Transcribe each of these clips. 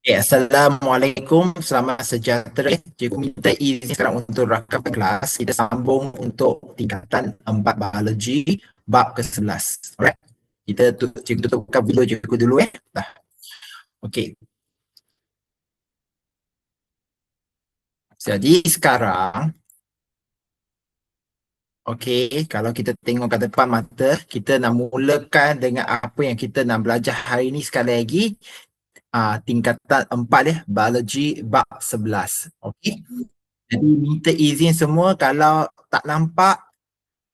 Assalamualaikum, selamat sejahtera. Cikgu minta izin sekarang untuk rakam kelas. Kita sambung untuk tingkatan 4 biologi, bab ke-11. Alright. Cikgu tutupkan video cikgu dulu Dah. Okey. Jadi sekarang, kalau kita tengok ke depan mata, kita nak mulakan dengan apa yang kita nak belajar hari ni sekali lagi. Tingkatan 4 biologi bab 11. Okey. Jadi minta izin semua kalau tak nampak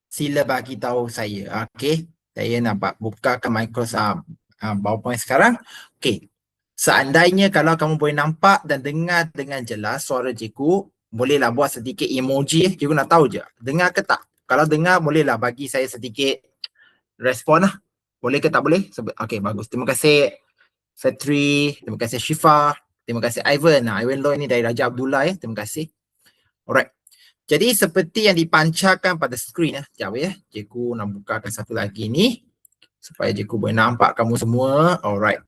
sila bagi tahu saya. Okey. Saya nampak bukakan Microsoft PowerPoint sekarang. Okey. Seandainya kalau kamu boleh nampak dan dengar dengan jelas suara cikgu, bolehlah buat sedikit emoji. Cikgu nak tahu je. Dengar ke tak? Kalau dengar bolehlah bagi saya sedikit respon lah. Boleh ke tak boleh? Okey, bagus. Terima kasih Fetri, terima kasih Syifa, terima kasih Ivan. Ivan Loy ni dari Raja Abdullah Terima kasih. Alright. Jadi seperti yang dipancarkan pada skrin sekejap Cikgu nak bukakan satu lagi ni supaya cikgu boleh nampak kamu semua. Alright.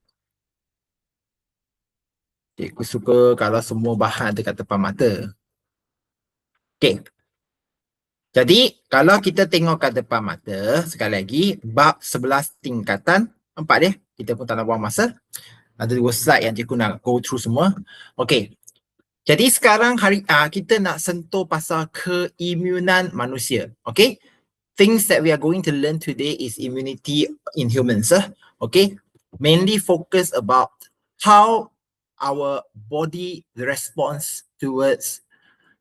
Cikgu suka kalau semua bahan dekat depan mata. Okay. Jadi kalau kita tengok kat depan mata, sekali lagi bab 11 tingkatan 4 Kita pun tak nak buang masa. Ada 2 slide yang cikgu nak go through semua. Okay. Jadi sekarang kita nak sentuh pasal keimunan manusia. Okay. Things that we are going to learn today is immunity in humans. Okay. Mainly focus about how our body responds towards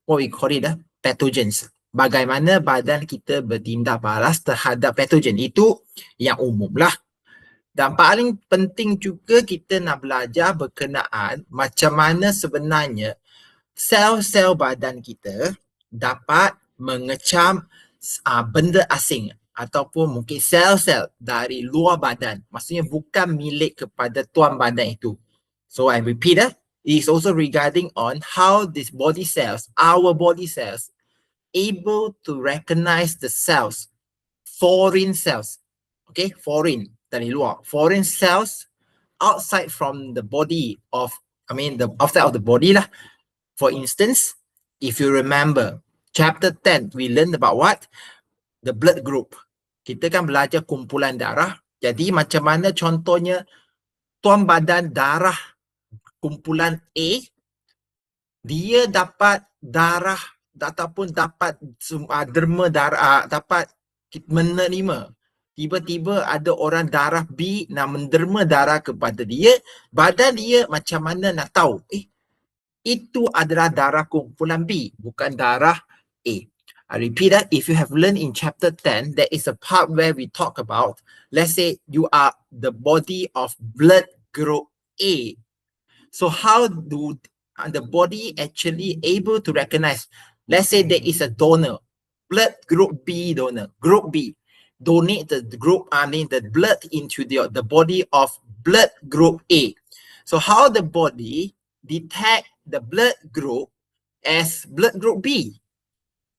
what we call it pathogens. Bagaimana badan kita bertindak balas terhadap patogen. Itu yang umum lah. Dan paling penting juga kita nak belajar berkenaan macam mana sebenarnya sel-sel badan kita dapat mengecam benda asing ataupun mungkin sel-sel dari luar badan. Maksudnya bukan milik kepada tuan badan itu. So I repeat, it is also regarding on how these body cells, our body cells, able to recognize the cells, foreign cells. Okay, foreign dari luar. Foreign cells outside from the body of, the outside of the body lah. For instance, if you remember, chapter 10, we learned about what? The blood group. Kita kan belajar kumpulan darah. Jadi macam mana contohnya tuan badan darah kumpulan A, dia dapat darah ataupun dapat derma darah, dapat menerima. Tiba-tiba ada orang darah B nak menderma darah kepada dia, badan dia macam mana nak tahu? Itu adalah darah kumpulan B, bukan darah A. I repeat that, if you have learned in chapter 10, there is a part where we talk about, let's say you are the body of blood group A. So how do the body actually able to recognize, let's say there is a donor, blood group B donor, group B, donate the blood into the body of blood group A. So how the body detect the blood group as blood group B?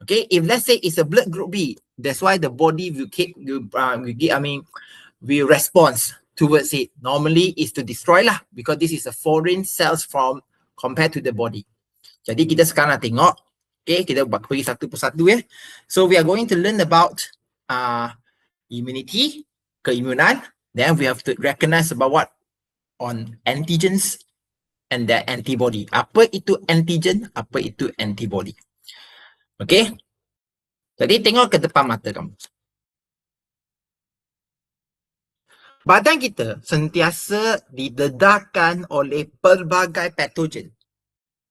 Okay, if let's say it's a blood group B, that's why the body will respond towards it. Normally is to destroy lah, because this is a foreign cells from compared to the body. Jadi kita sekarang nak tengok, okay, kita pergi satu persatu So we are going to learn about immunity, keimunan. Then we have to recognize about what? On antigens and their antibody. Apa itu antigen? Apa itu antibody? Okay. Jadi tengok ke depan mata kamu. Badan kita sentiasa didedahkan oleh pelbagai patogen.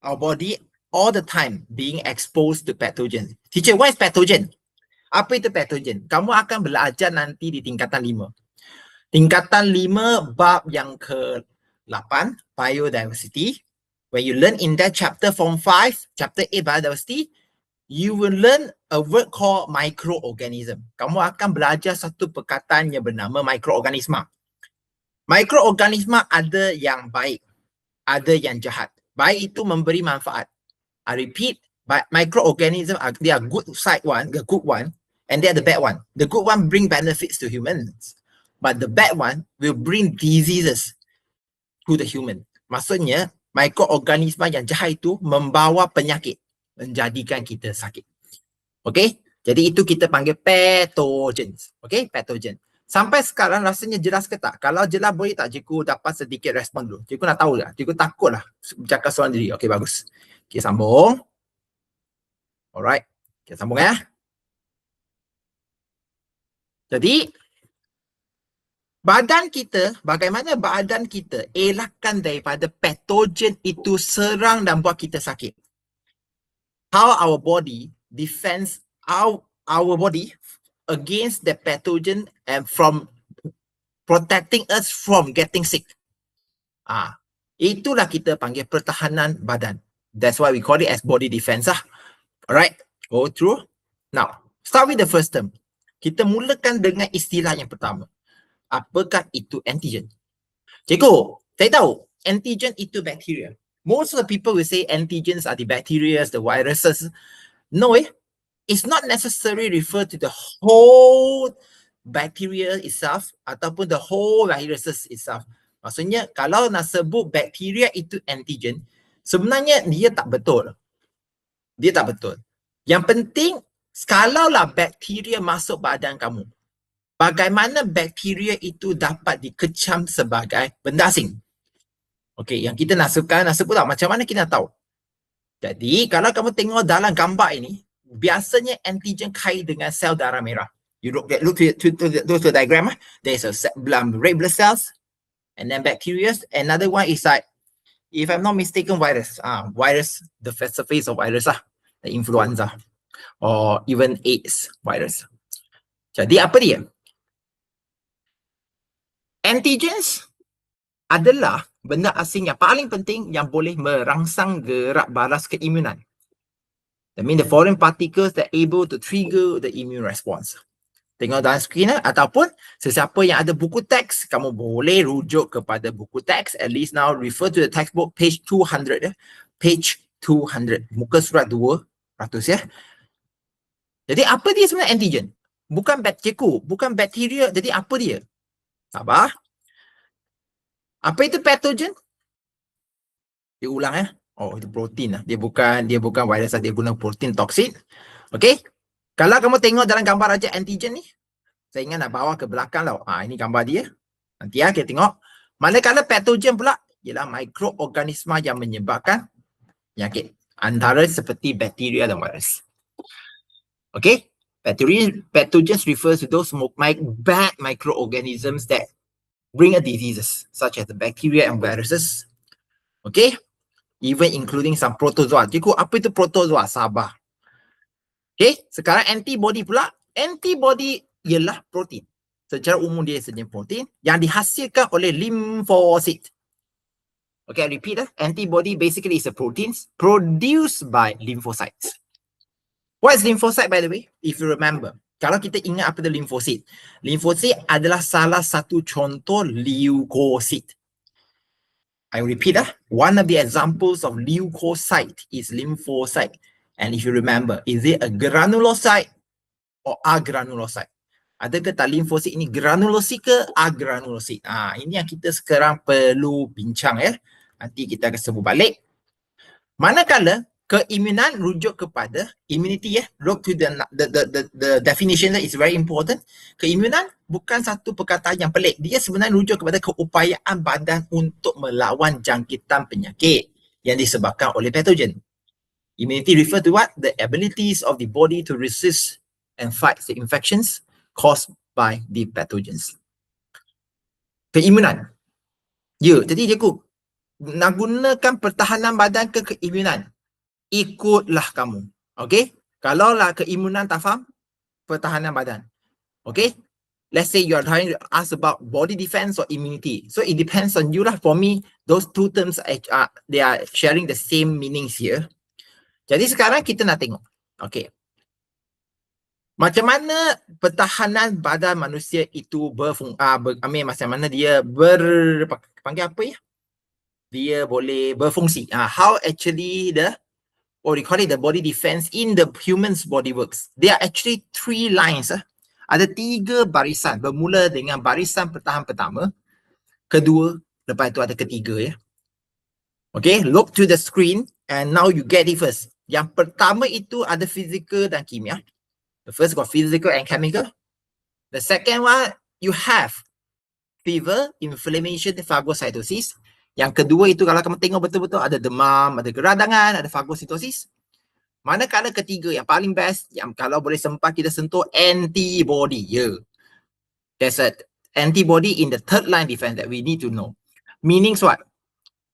Our body all the time being exposed to pathogen. Teacher, what is pathogen? Apa itu pathogen? Kamu akan belajar nanti di tingkatan 5. Tingkatan 5 bab yang ke-8, biodiversity. When you learn in that chapter form 5, chapter 8 biodiversity, you will learn a word called microorganism. Kamu akan belajar satu perkataan yang bernama microorganisma. Microorganisma ada yang baik, ada yang jahat. Baik itu memberi manfaat. I repeat, microorganism they are good side one, the good one, and they are the bad one. The good one bring benefits to humans, but the bad one will bring diseases to the human. Maksudnya mikroorganisma yang jahat itu membawa penyakit, menjadikan kita sakit. Okey? Jadi itu kita panggil pathogens. Okey? Pathogen. Sampai sekarang rasanya jelas ke tak? Kalau jelas boleh tak cikgu dapat sedikit respon dulu? Cikgu nak tahu tak? Cikgu takut lah bercakap soalan diri. Okey, bagus. Okey, sambung. Alright. Okey, sambung ya. Jadi, badan kita, bagaimana badan kita elakkan daripada patogen itu serang dan buat kita sakit? How our body defends our body against the pathogen and from protecting us from getting sick. Itulah kita panggil pertahanan badan. That's why we call it as body defense. Alright, go through. Now, start with the first term. Kita mulakan dengan istilah yang pertama. Apakah itu antigen? Cikgu, saya tahu antigen itu bacteria. Most of the people will say antigens are the bacteria, the viruses. No, it's not necessarily refer to the whole bacteria itself ataupun the whole viruses itself. Maksudnya kalau nak sebut bakteria itu antigen, sebenarnya dia tak betul. Dia tak betul. Yang penting, kalaulah bakteria masuk badan kamu, bagaimana bakteria itu dapat dikecam sebagai benda asing? Okey, yang kita nak sebut tak? Macam mana kita nak tahu? Jadi, kalau kamu tengok dalam gambar ini, biasanya antigen kait dengan sel darah merah. You look to the diagram. There's a red blood cells, and then bacteria. Another one is like, if I'm not mistaken, virus. Virus, the face of virus the influenza, or even AIDS virus. Jadi apa dia? Antigens adalah benda asing yang paling penting yang boleh merangsang gerak balas keimunan. That means the foreign particles that are able to trigger the immune response. Tengok dalam skrin ataupun sesiapa yang ada buku teks, kamu boleh rujuk kepada buku teks. At least now refer to the textbook page 200 Page 200. Muka surat 200 ya. Jadi apa dia sebenarnya antigen? Bukan bakteria. Jadi apa dia? Sabar. Apa itu pathogen? Dia ulang ya. Oh, itu protein lah. Dia bukan virus, dia guna protein toksin. Okey. Kalau kamu tengok dalam gambar aja antigen ni, saya ingat nak bawa ke belakang tau. Ini gambar dia. Nanti kita tengok. Manakala pathogen pula ialah mikroorganisma yang menyebabkan penyakit. Antara seperti bakteria dan virus. Okay? Pathogens refers to those bad microorganisms that bring a diseases, such as the bacteria and viruses. Okay? Even including some protozoa. Cikgu, apa itu protozoa? Sabar. Okay? Sekarang antibody pula. Antibody ialah protein. Secara umum dia sejenis protein yang dihasilkan oleh limfosit. Okay, I repeat. Antibody basically is a protein produced by lymphocytes. What is lymphocyte, by the way? If you remember, kalau kita ingat apa itu limfosit, limfosit adalah salah satu contoh leukosit. I repeat, one of the examples of leukocyte is lymphocyte. And if you remember, is it a granulocyte or agranulocyte? Adakah tak limfosit ini granulosit ke agranulosit? Ini yang kita sekarang perlu bincang ya. Nanti kita akan sebut balik. Manakala keimunan rujuk kepada immunity look to the definition that is very important. Keimunan bukan satu perkataan yang pelik. Dia sebenarnya rujuk kepada keupayaan badan untuk melawan jangkitan penyakit yang disebabkan oleh pathogen. Immunity refer to what? The abilities of the body to resist and fight the infections caused by the pathogens. Keimunan. Ya, jadi cikgu nak gunakan pertahanan badan ke keimunan? Ikutlah kamu. Okay? Kalaulah keimunan tak faham, pertahanan badan. Okay? Let's say you are trying to ask about body defense or immunity. So it depends on you lah. For me, those two terms they are sharing the same meanings here. Jadi sekarang kita nak tengok. Okay. Macam mana pertahanan badan manusia itu macam mana dia panggil apa ya? Dia boleh berfungsi. How actually what we call it, the body defense in the human's body works. There are actually 3 lines. Ada 3 barisan. Bermula dengan barisan pertahanan pertama, kedua, lepas itu ada ketiga ya. Okay, look to the screen and now you get it first. Yang pertama itu ada physical dan kimia. The first got physical and chemical. The second one, you have fever, inflammation, phagocytosis. Yang kedua itu kalau kamu tengok betul-betul ada demam, ada geradangan, ada phagocytosis. Manakala ketiga yang paling best, yang kalau boleh sempat kita sentuh antibody. There's an antibody in the third line defense that we need to know. Meaning what?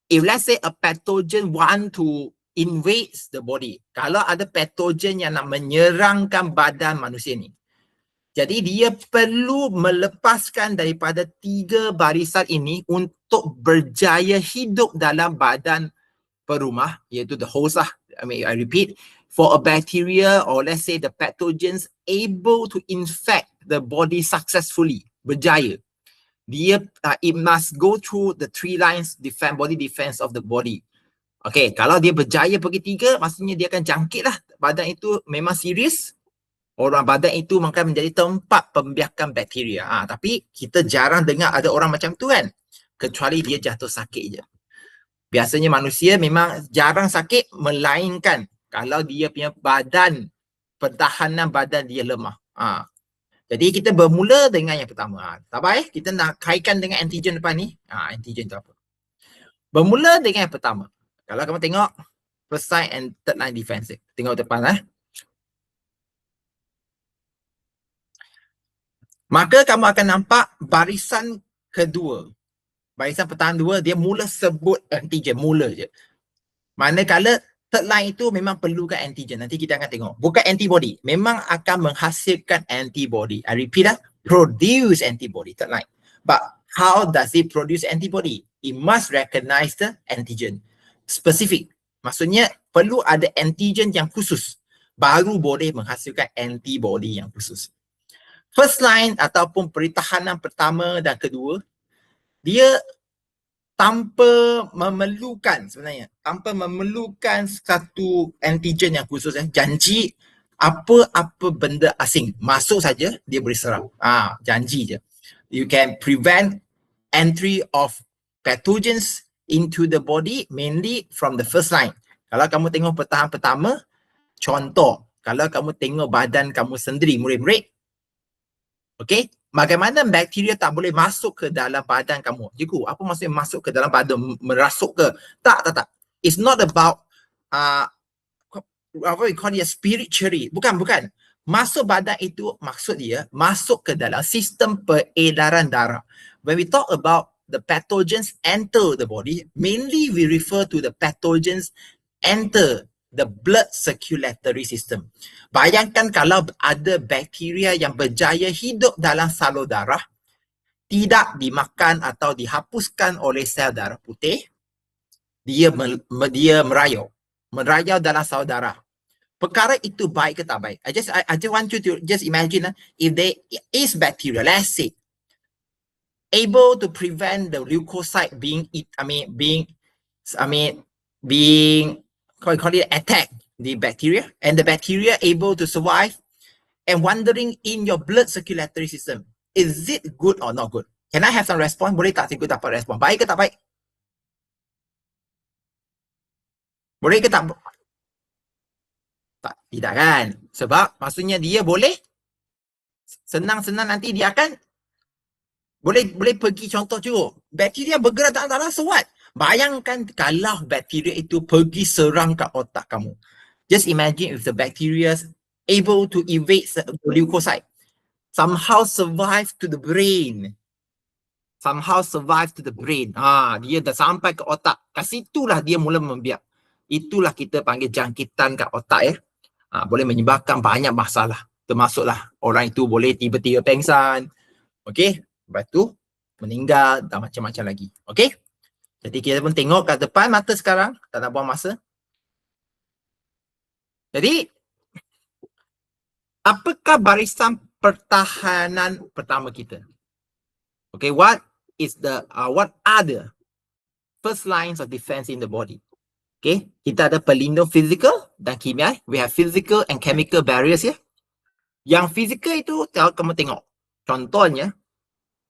If let's say a pathogen want to invade the body, kalau ada pathogen yang nak menyerangkan badan manusia ni, jadi dia perlu melepaskan daripada 3 barisan ini untuk berjaya hidup dalam badan perumah, iaitu the host lah. I repeat, for a bacteria or let's say the pathogens able to infect the body successfully, berjaya, dia it must go through the 3 lines body defense of the body. Okay, kalau dia berjaya pergi 3, maksudnya dia akan jangkit lah. Badan itu memang serius. Orang badan itu maka menjadi tempat pembiakan bakteria. Tapi kita jarang dengar ada orang macam tu kan. Kecuali dia jatuh sakit je. Biasanya manusia memang jarang sakit, melainkan kalau dia punya badan, pertahanan badan dia lemah. Jadi kita bermula dengan yang pertama. Sabar kita nak kaitkan dengan antigen depan ni. Antigen tu apa? Bermula dengan yang pertama. Kalau kamu tengok first line and third line defense. Tengok depan Maka kamu akan nampak barisan kedua. Barisan pertahanan 2 dia mula sebut antigen, mula je. Manakala third line itu memang perlukan antigen. Nanti kita akan tengok. Bukan antibody. Memang akan menghasilkan antibody. I repeat produce antibody, third line. But how does it produce antibody? It must recognize the antigen. Specific. Maksudnya perlu ada antigen yang khusus. Baru boleh menghasilkan antibody yang khusus. First line ataupun pertahanan pertama dan kedua, dia tanpa memerlukan sebenarnya, tanpa memerlukan satu antigen yang khusus, janji apa-apa benda asing masuk saja dia boleh serang. Janji je. You can prevent entry of pathogens into the body mainly from the first line. Kalau kamu tengok pertahanan pertama, contoh, kalau kamu tengok badan kamu sendiri murid-murid, okay, bagaimana bakteria tak boleh masuk ke dalam badan kamu? Cikgu, apa maksudnya masuk ke dalam badan, merasuk ke? Tak. It's not about what we call it spiritually. Bukan. Masuk badan itu maksud dia masuk ke dalam sistem peredaran darah. When we talk about the pathogens enter the body, mainly we refer to the pathogens enter the blood circulatory system. Bayangkan kalau ada bakteria yang berjaya hidup dalam salur darah, tidak dimakan atau dihapuskan oleh sel darah putih, dia merayau dalam salur darah. Perkara itu baik ke tak baik? I just want you to just imagine if there is bacteria, let's say, able to prevent the leukocyte being attack the bacteria, and the bacteria able to survive and wandering in your blood circulatory system. Is it good or not good? Can I have some response? Boleh tak cikgu dapat respon? Baik ke tak baik? Boleh ke tak? Tidak kan? Sebab maksudnya dia boleh senang-senang nanti dia akan boleh pergi, contoh cikgu, bakteria bergerak dalam darah, so what? Bayangkan kalau bakteria itu pergi serang ke otak kamu. Just imagine if the bacteria able to evade the leukocyte, somehow survive to the brain. Dia dah sampai ke otak. Kat situlah dia mula membiak. Itulah kita panggil jangkitan kat otak ya. Boleh menyebabkan banyak masalah. Termasuklah orang itu boleh tiba-tiba pengsan. Okey? Lepas tu meninggal dan macam-macam lagi. Okey? Jadi kita pun tengok kat depan mata sekarang. Tak nak buang masa. Jadi, apakah barisan pertahanan pertama kita? Okay, what are the first lines of defense in the body? Okay, kita ada pelindung fizikal dan kimia. We have physical and chemical barriers ya. Yang fizikal itu kalau kamu tengok, contohnya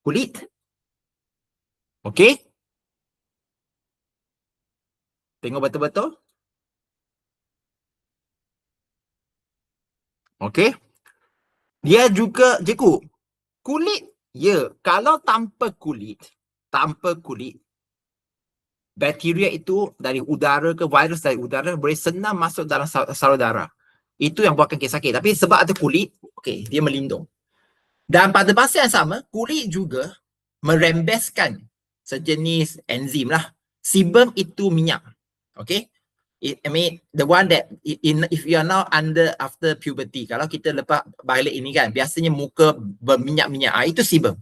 kulit. Okay. Tengok betul-betul. Okey. Dia juga, cikgu, kulit. Ya, kalau tanpa kulit, bakteria itu dari udara ke virus dari udara boleh senang masuk dalam saluran darah. Itu yang buatkan kita sakit. Tapi sebab ada kulit, okey, dia melindung. Dan pada masa yang sama, kulit juga merembeskan sejenis enzim lah. Sebum itu minyak. Okay? I mean, the one that, if you are now after puberty, kalau kita lepas balik ini kan, biasanya muka berminyak-minyak. Itu sebum.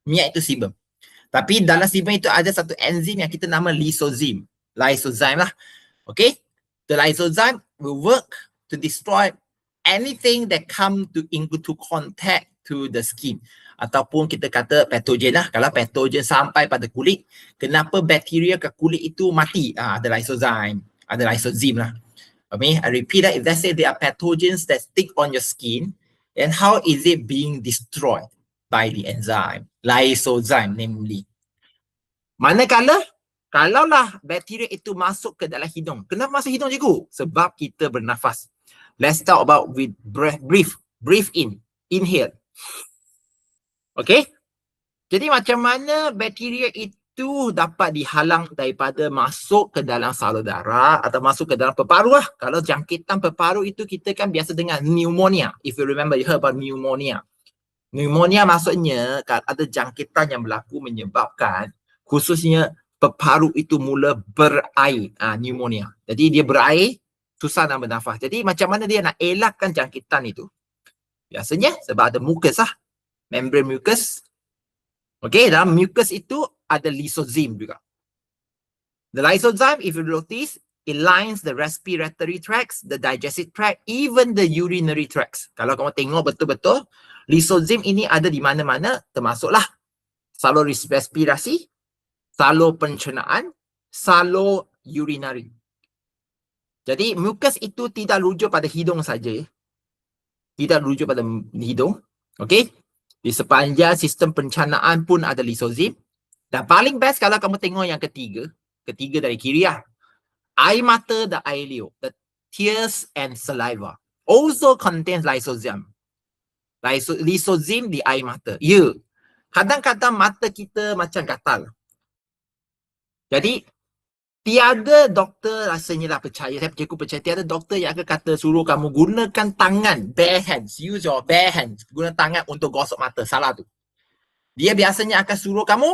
Minyak itu sebum. Tapi dalam sebum itu ada satu enzim yang kita nama lysozyme. Lysozyme lah. Okay? The lysozyme will work to destroy anything that come into contact to the skin. Ataupun kita kata patogen lah. Kalau patogen sampai pada kulit, kenapa bakteria ke kulit itu mati? Ada lysozyme. Ada lysozyme lah. Okay, I repeat that. If let's say there are pathogens that stick on your skin, then how is it being destroyed by the enzyme? Lysozyme namely. Manakala, kalaulah bakteria itu masuk ke dalam hidung. Kenapa masuk hidung, cikgu? Sebab kita bernafas. Let's talk about with breathe. Breathe in. Inhale. Okay? Jadi macam mana bakteria itu dapat dihalang daripada masuk ke dalam saluran darah atau masuk ke dalam peparu lah. Kalau jangkitan peparu itu kita kan biasa dengar pneumonia. If you remember, you heard about pneumonia. Pneumonia maksudnya ada jangkitan yang berlaku menyebabkan khususnya peparu itu mula berair. Pneumonia. Jadi dia berair, susah nak bernafas. Jadi macam mana dia nak elakkan jangkitan itu? Biasanya sebab ada mucus lah. Membrane mucus. Okay, dalam mucus itu ada lysozyme juga. The lysozyme, if you notice, it lines the respiratory tracts, the digestive tract, even the urinary tracts. Kalau kamu tengok betul-betul, lysozyme ini ada di mana-mana, termasuklah salur respirasi, salur pencernaan, salur urinary. Jadi mucus itu tidak rujuk pada hidung saja. Tidak rujuk pada hidung. Okay? Di sepanjang sistem pencernaan pun ada lysozyme. Dan paling best kalau kamu tengok yang ketiga dari kiri lah. Air mata dan air liur. The tears and saliva also contains lysozyme. Lysozyme di air mata. Ya. Kadang-kadang mata kita macam gatal. Jadi, tiada doktor rasanya lah percaya, saya cukup percaya, tiada doktor yang akan kata suruh kamu gunakan tangan, bare hands, use your bare hands, guna tangan untuk gosok mata. Salah tu. Dia biasanya akan suruh kamu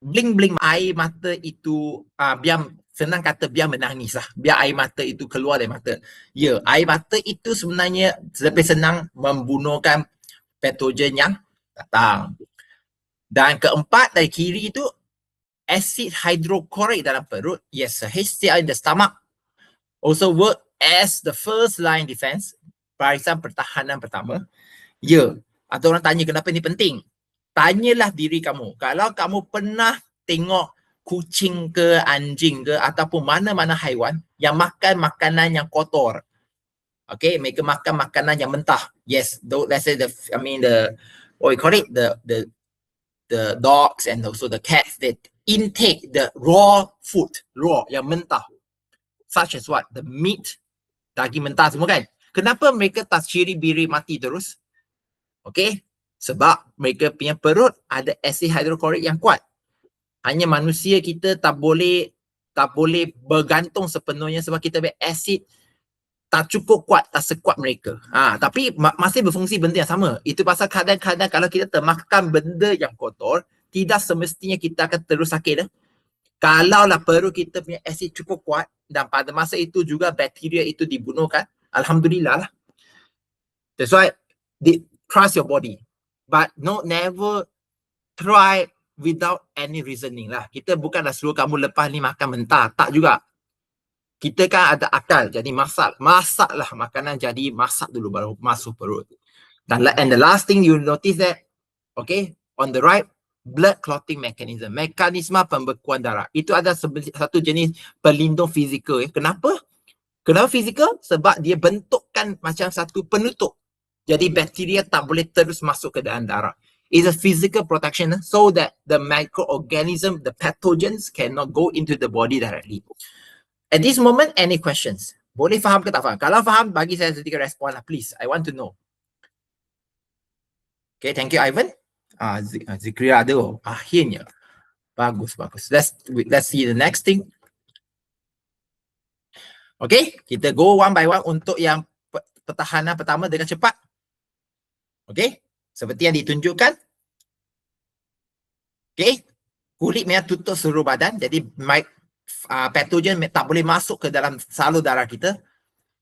bling-bling air mata itu, biar senang kata biar menangis lah, biar air mata itu keluar dari mata. Ya, air mata itu sebenarnya lebih senang membunuhkan patogen yang datang. Dan keempat dari kiri itu acid hydrochloric dalam perut. Yes, HCl in the stomach also work as the first line defense, barisan pertahanan pertama. Ya, ada orang tanya kenapa ini penting. Tanyalah diri kamu. Kalau kamu pernah tengok kucing ke anjing ke ataupun mana-mana haiwan yang makan makanan yang kotor. Okay, mereka makan makanan yang mentah. Yes, let's say what we call it, the dogs and also the cats that intake the raw food, raw yang mentah. Such as what? The meat, daging mentah semua kan. Kenapa mereka tak ciri-biri mati terus? Okay, sebab mereka punya perut ada acid hydrochloric yang kuat. Hanya manusia kita tak boleh bergantung sepenuhnya sebab kita punya acid tak cukup kuat, tak sekuat mereka. Tapi masih berfungsi benda yang sama. Itu pasal kadang-kadang kalau kita termakan benda yang kotor, tidak semestinya kita akan terus sakit. Kalaulah perut kita punya asid cukup kuat dan pada masa itu juga bakteria itu dibunuhkan, alhamdulillah lah. That's why trust your body. But never try without any reasoning lah. Kita bukanlah suruh kamu lepas ni makan mentah. Tak juga. Kita kan ada akal, jadi masaklah makanan, jadi masak dulu baru masuk perut. And the last thing you notice that, okay, on the right, blood clotting mechanism, mekanisme pembekuan darah. Itu ada satu jenis pelindung fizikal. Kenapa? Kenapa fizikal? Sebab dia bentukkan macam satu penutup. Jadi bakteria tak boleh terus masuk ke dalam darah. is a physical protection so that the microorganism, the pathogens cannot go into the body directly. At this moment, any questions? Boleh faham ke tak faham? Kalau faham, bagi saya sedikit respon lah, please. I want to know. Okay, thank you, Ivan. Zikria ada. Akhirnya. Bagus, bagus. Let's see the next thing. Okay, kita go one by one untuk yang pertahanan pertama dengan cepat. Okay, seperti yang ditunjukkan. Okay, kulit memang tutup seluruh badan. Jadi, patogen tak boleh masuk ke dalam salur darah kita.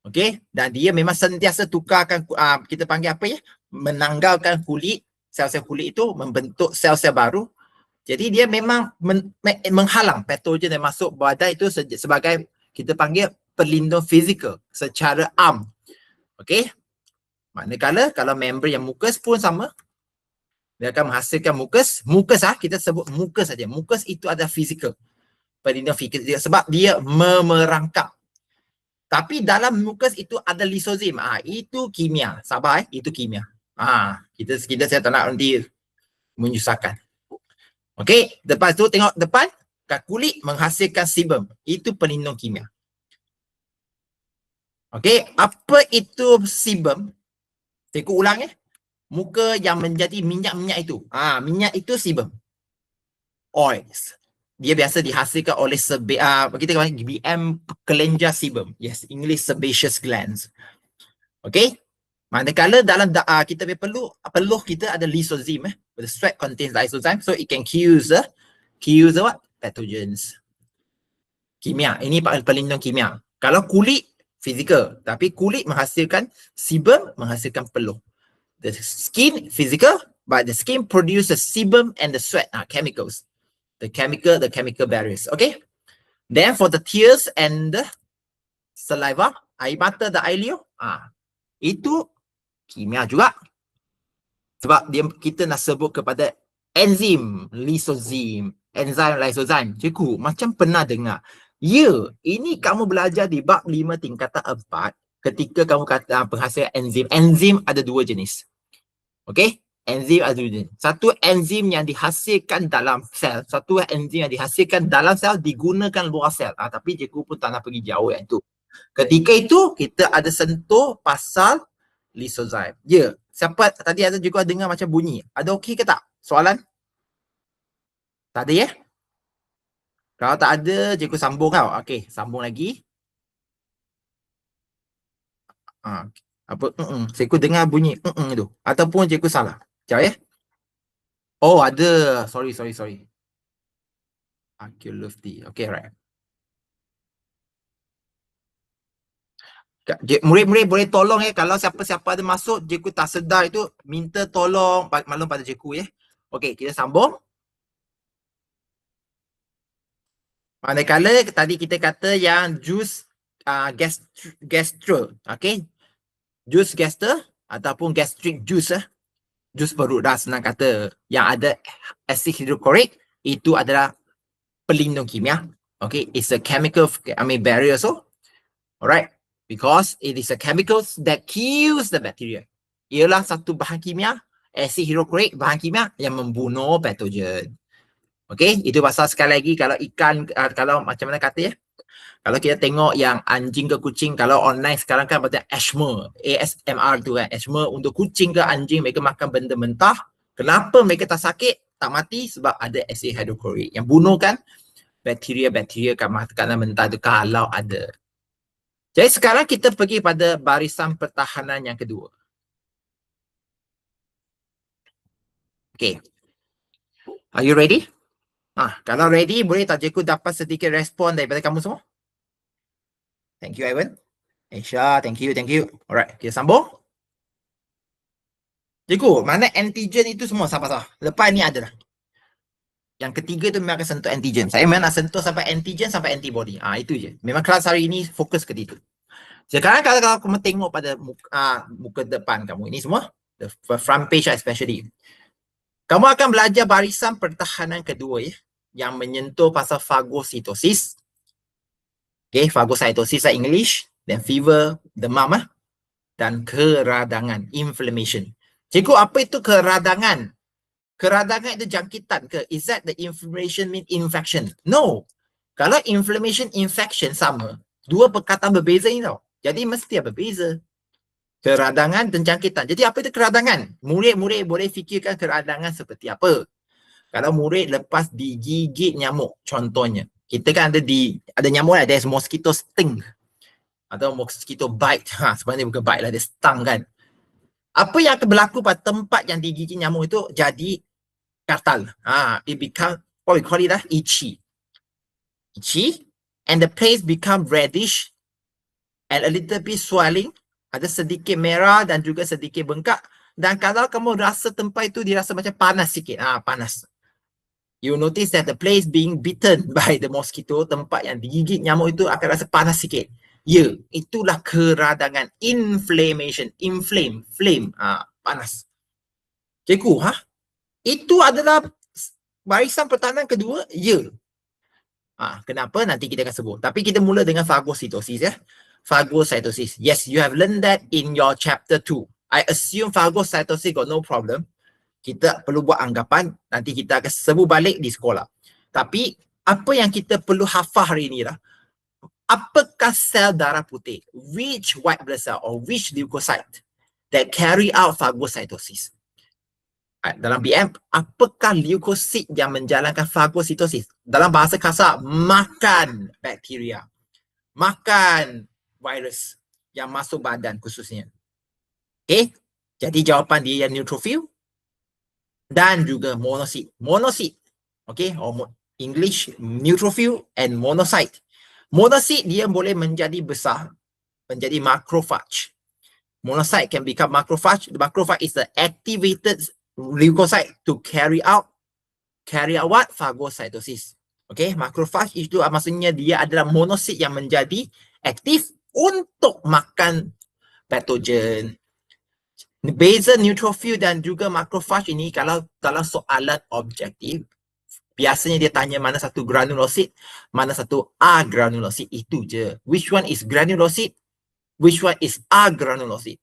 Okay, dan dia memang sentiasa tukarkan, kita panggil apa ya? Menanggalkan kulit, sel-sel kulit itu membentuk sel-sel baru. Jadi dia memang menghalang patogen yang masuk badan itu sebagai kita panggil pelindung fizikal secara am. Okay, manakala kalau member yang mukus pun sama, dia akan menghasilkan mukus. Mukus kita sebut mukus saja. Mukus itu adalah fizikal, pelindung fizikal sebab dia merangkap. Tapi dalam mukus itu ada lisozim. Itu kimia. Sabar itu kimia. Kita saya tak nak nanti menyusahkan. Okey, lepas tu tengok depan, kulit menghasilkan sebum. Itu pelindung kimia. Okey, apa itu sebum? Saya ulang muka yang menjadi minyak-minyak itu. Minyak itu sebum. Oils. Dia biasa dihasilkan oleh kita panggil BM kelenjar sebum. Yes, English sebaceous glands. Okey. Manakala dalam kita peluh kita ada lysosome. The sweat contains lysozyme, so it can kill the what? Pathogens. Kimia. Ini pelindung kimia. Kalau kulit fizikal, tapi kulit menghasilkan sebum, menghasilkan peluh. The skin physical, but the skin produces sebum and the sweat, chemicals. The chemical barriers. Okay. Then for the tears and the saliva, air mata dan air liur, itu kimia juga. Sebab kita nak sebut kepada enzim lysozyme. Cikgu, macam pernah dengar. Ya, ini kamu belajar di bab 5 tingkatan 4 ketika kamu kata penghasilan enzim. Enzim ada dua jenis. Okey? Enzim ada dua jenis. Satu enzim yang dihasilkan dalam sel, satu enzim yang dihasilkan dalam sel digunakan luar sel. Tapi cikgu pun tak nak pergi jauh yang itu. Ketika itu kita ada sentuh pasal lysozyme. Ya, siapa tadi ada juga dengar macam bunyi. Ada okey ke tak? Soalan? Tak ada ya? Kalau tak ada, cikgu sambung tau. Okey, sambung lagi. Apa? Cikgu dengar bunyi tu. Ataupun cikgu salah. Sekejap ya. Oh, ada. Sorry. Aculufti. Okey, right. Murid-murid boleh tolong kalau siapa-siapa ada masuk, cikgu tak sedar itu, minta tolong maklum pada cikgu ya. Okey, kita sambung. Manakala tadi kita kata yang jus gastro, okey. Jus gastro ataupun gastric juice, jus perut dah senang kata, yang ada asid hidroklorik, itu adalah pelindung kimia. Okay, it's a chemical, barrier so. Alright, because it is a chemical that kills the bacteria. Ialah satu bahan kimia, asid hidroklorik, bahan kimia yang membunuh patogen. Okay, itu pasal sekali lagi kalau ikan, kalau macam mana kata ya, kalau kita tengok yang anjing ke kucing, kalau online sekarang kan pada asthma, ASMR tu kan, asthma untuk kucing ke anjing, mereka makan benda mentah. Kenapa mereka tak sakit, tak mati? Sebab ada asid hidroklorik yang bunuh kan bakteria-bakteria kat makanan mentah tu kalau ada. Jadi sekarang kita pergi pada barisan pertahanan yang kedua. Okay. Are you ready? Kalau ready, boleh tak cikgu dapat sedikit respon daripada kamu semua? Thank you, Ivan. Aisha, thank you. Alright, kita sambung. Cikgu, mana antigen itu semua? Sabar. Lepas ni adalah. Yang ketiga tu memang akan sentuh antigen. Saya memang nak sentuh sampai antigen sampai antibody. Itu je. Memang kelas hari ini fokus ke itu. Sekarang kalau kamu tengok pada muka depan kamu, ini semua, the front page especially. Kamu akan belajar barisan pertahanan kedua ya, yang menyentuh pasal fagositosis. Okay, phagocytosis English, then fever, demam dan keradangan, inflammation. Cikgu, apa itu keradangan? Keradangan itu jangkitan ke? Is that the inflammation mean infection? No. Kalau inflammation infection sama, dua perkataan berbeza ni tau. Jadi mesti ada berbeza. Keradangan dan jangkitan. Jadi apa itu keradangan? Murid-murid boleh fikirkan keradangan seperti apa. Kalau murid lepas digigit nyamuk, contohnya. Kita kan ada nyamuk lah, there's mosquito sting. Atau mosquito bite. Sebenarnya bukan bite lah, dia stung kan. Apa yang akan berlaku pada tempat yang digigit nyamuk itu jadi gatal. It become, what we call it itchy. Itchy. And the place become reddish and a little bit swelling. Ada sedikit merah dan juga sedikit bengkak. Dan kalau kamu rasa tempat itu dirasa macam panas sikit. Panas. You notice that the place being bitten by the mosquito, tempat yang digigit nyamuk itu akan rasa panas sikit. Ya, itulah keradangan. Inflammation. Inflame. Flame. Panas. Cikgu, itu adalah barisan pertanyaan kedua? Ya. Kenapa? Nanti kita akan sebut. Tapi kita mula dengan fagositosis ya. Phagocytosis. Yes, you have learned that in your chapter 2. I assume phagocytosis got no problem. Kita perlu buat anggapan, nanti kita akan sebut balik di sekolah. Tapi, apa yang kita perlu hafal hari ini lah, apakah sel darah putih? Which white blood cell or which leukocyte that carry out phagocytosis? Dalam BM, apakah leukosit yang menjalankan fagositosis? Dalam bahasa kasar, makan bakteria. Makan virus yang masuk badan khususnya. Okay? Jadi jawapan dia yang neutrophil dan juga monocyte. Monocyte. Okay? Or English, neutrophil and monocyte. Monocyte dia boleh menjadi besar, menjadi macrophage. Monocyte can become macrophage. The macrophage is the activated leukocyte to carry out what? Phagocytosis. Okay, macrophage itu maksudnya dia adalah monocyte yang menjadi aktif untuk makan patogen. Beza neutrophil dan juga macrophage ini kalau soalan objektif, biasanya dia tanya mana satu granulosit, mana satu agranulosit, itu je. Which one is granulosit? Which one is agranulosit?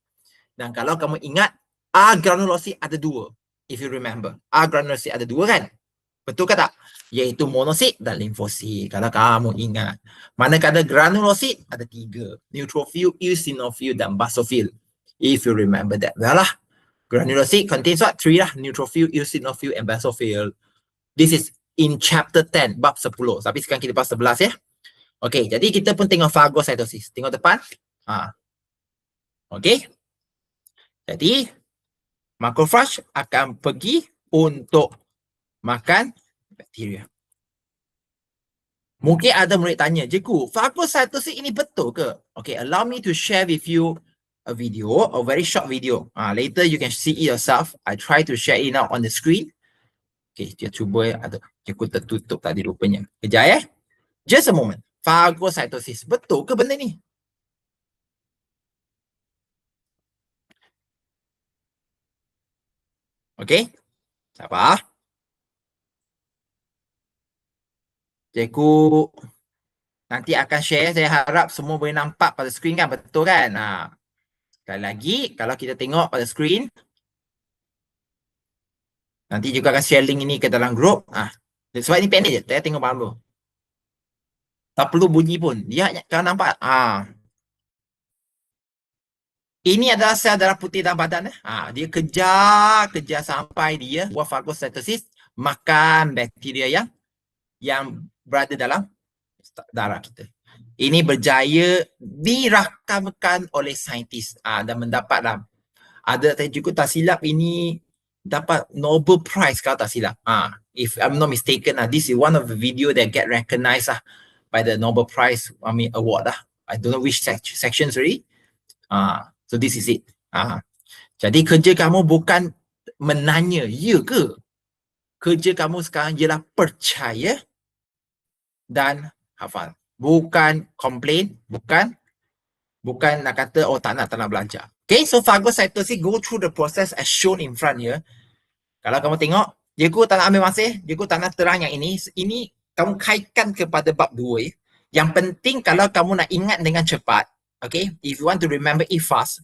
Dan kalau kamu ingat, agranulosit ada dua. If you remember, agranulosit ada dua kan? Betul ke tak? Iaitu monosit dan limfosit. Kalau kamu ingat. Manakala granulosit ada tiga. Neutrophil, eosinophil dan basophil. If you remember that. Dah lah. Granulosit contains what? Three lah. Neutrophil, eosinophil and basophil. This is in chapter 10, bab 10. Tapi sekarang kita bab 11 ya. Okay, jadi kita pun tengok phagocytosis. Tengok depan. Okay. Jadi, macrophage akan pergi untuk makan bakteria. Mungkin ada murid tanya, cikgu, phagocytosis ini betul ke? Okay, allow me to share with you a video, a very short video. Later you can see it yourself. I try to share it now on the screen. Okay, dia cuba ada. Cikgu tertutup tadi rupanya. Kejap ya. Just a moment. Phagocytosis. Betul ke benda ni? Okay. Sabar. Cikgu nanti akan share. Saya harap semua boleh nampak pada skrin kan? Betul kan? Sekali lagi, kalau kita tengok pada skrin, nanti juga akan share link ini ke dalam grup. Sebab ini pendek je. Saya tengok malam dulu. Tak perlu bunyi pun. Dia kalau nampak. Ini adalah sel darah putih dalam badan. Dia kejar sampai dia buat phagocytosis, makan bakteria yang berada dalam darah kita. Ini berjaya dirakamkan oleh saintis dan mendapatlah. Ada juga tak silap ini dapat Nobel Prize kalau tak silap. If I'm not mistaken, this is one of the video that get recognized by the Nobel Prize award . I don't know which section sorry. So this is it. Jadi kerja kamu bukan menanya, ya ke? Kerja kamu sekarang ialah percaya dan hafal. Bukan komplain, bukan nak kata tak nak belajar. Okay, so phagocytosis go through the process as shown in front here. Kalau kamu tengok, cikgu tak nak ambil masa, cikgu tak nak terang yang ini. Ini kamu kaitkan kepada bab 2. Yang penting kalau kamu nak ingat dengan cepat, okay, if you want to remember it fast,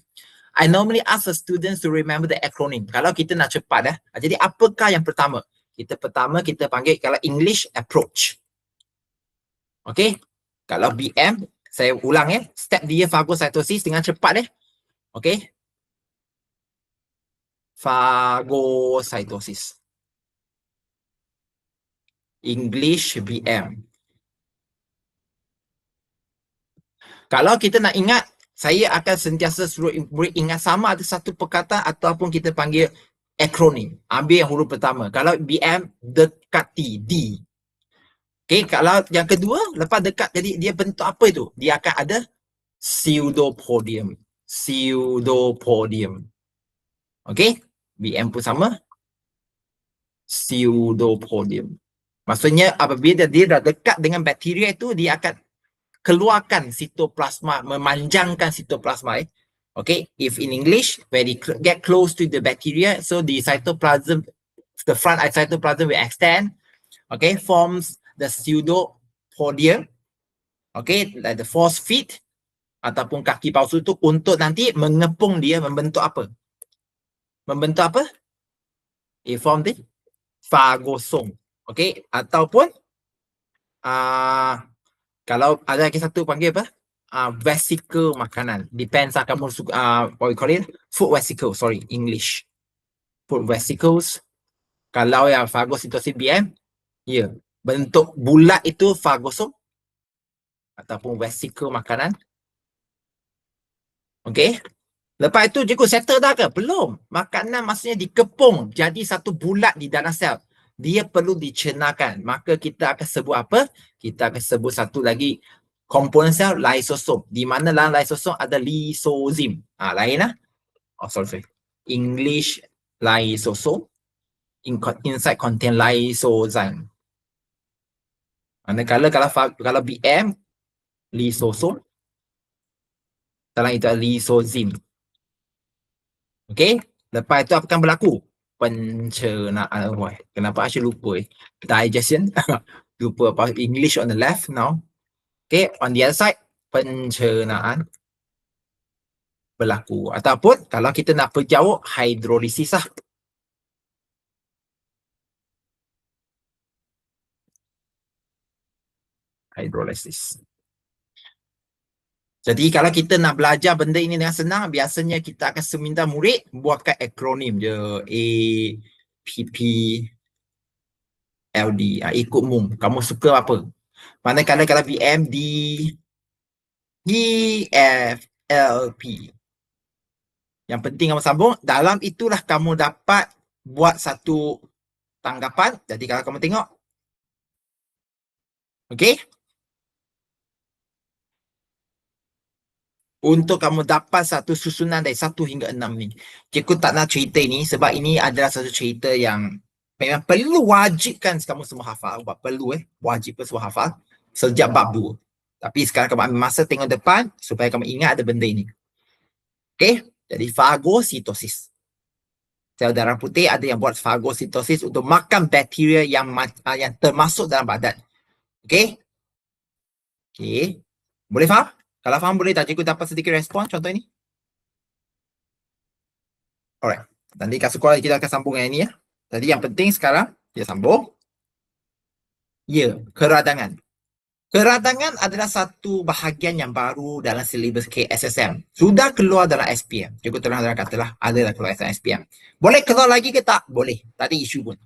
I normally ask the students to remember the acronym. Kalau kita nak cepat jadi apakah yang pertama? Kita panggil kalau English approach. Okay. Kalau BM, saya ulang step dia phagocytosis dengan cepat Okay. Phagocytosis. English BM. Kalau kita nak ingat, saya akan sentiasa suruh murid ingat sama ada satu perkataan ataupun kita panggil akronim. Ambil yang huruf pertama. Kalau BM, dekati, D. Okay, kalau yang kedua, lepas dekat jadi dia bentuk apa itu? Dia akan ada pseudopodium. Pseudopodium. Okay, BM pun sama. Pseudopodium. Maksudnya apabila dia dah dekat dengan bakteria itu, dia akan keluarkan sitoplasma, memanjangkan sitoplasma. Okay, if in English, when it get close to the bacteria, so the cytoplasm, the front cytoplasm will extend, okay, forms the pseudopodium, okay, like the force feet ataupun kaki palsu itu untuk nanti mengepung dia membentuk apa? Membentuk apa? It form the phagosome, okay, ataupun kalau ada lagi satu panggil apa? Vesicle makanan. Depends kamu suka what we call it? Food vesicle, sorry, English. Food vesicles. Kalau yang phagocytosis BM, bentuk bulat itu phagosome ataupun vesicle makanan. Okay. Lepas itu cikgu settle dah ke? Belum. Makanan maksudnya dikepung jadi satu bulat di dalam sel. Dia perlu dicernakan. Maka kita akan sebut apa? Kita akan sebut satu lagi komponen sel, lysosom. Di mana dalam lysosom ada lysosome. Lain lah. Oh, sorry. English lysosome. Inside contain lysozyme. Manakala kalau BM, lysosome. Dalam itu ada lysosome. Okay. Lepas itu apa akan berlaku? Pencernaan. Kenapa Asyik lupa digestion. Lupa apa English on the left now. Okay, on the other side, pencernaan berlaku. Ataupun kalau kita nak perjauh, hidrolisis lah. Hidrolisis. Jadi kalau kita nak belajar benda ini dengan senang, biasanya kita akan meminta murid buatkan akronim je. A, P, P, L, D. Ikut mum. Kamu suka apa? Manakala kalau BM, D, E, F, L, P. Yang penting kamu sambung. Dalam itulah kamu dapat buat satu tanggapan. Jadi kalau kamu tengok. Okay. Untuk kamu dapat satu susunan dari 1 hingga 6 ni. Cikgu tak nak cerita ini sebab ini adalah satu cerita yang memang perlu wajibkan kamu semua hafal. Perlu wajib semua hafal. Sejak bab 2. Tapi sekarang kamu ambil masa tengok depan supaya kamu ingat ada benda ini. Okay. Jadi fagositosis. Sel darah putih ada yang buat fagositosis untuk makan bakteria yang termasuk dalam badan. Okay. Okay. Boleh faham? Kalau faham boleh tak cikgu dapat sedikit respon contoh ini? Alright. Nanti kat sekolah kita akan sambung yang ini Jadi yang penting sekarang kita sambung. Keradangan. Keradangan adalah satu bahagian yang baru dalam silibus KSSM. Sudah keluar dalam SPM. Cikgu terang-terang katalah ada dah keluar dalam SPM. Boleh keluar lagi ke tak? Boleh. Tadi isu pun.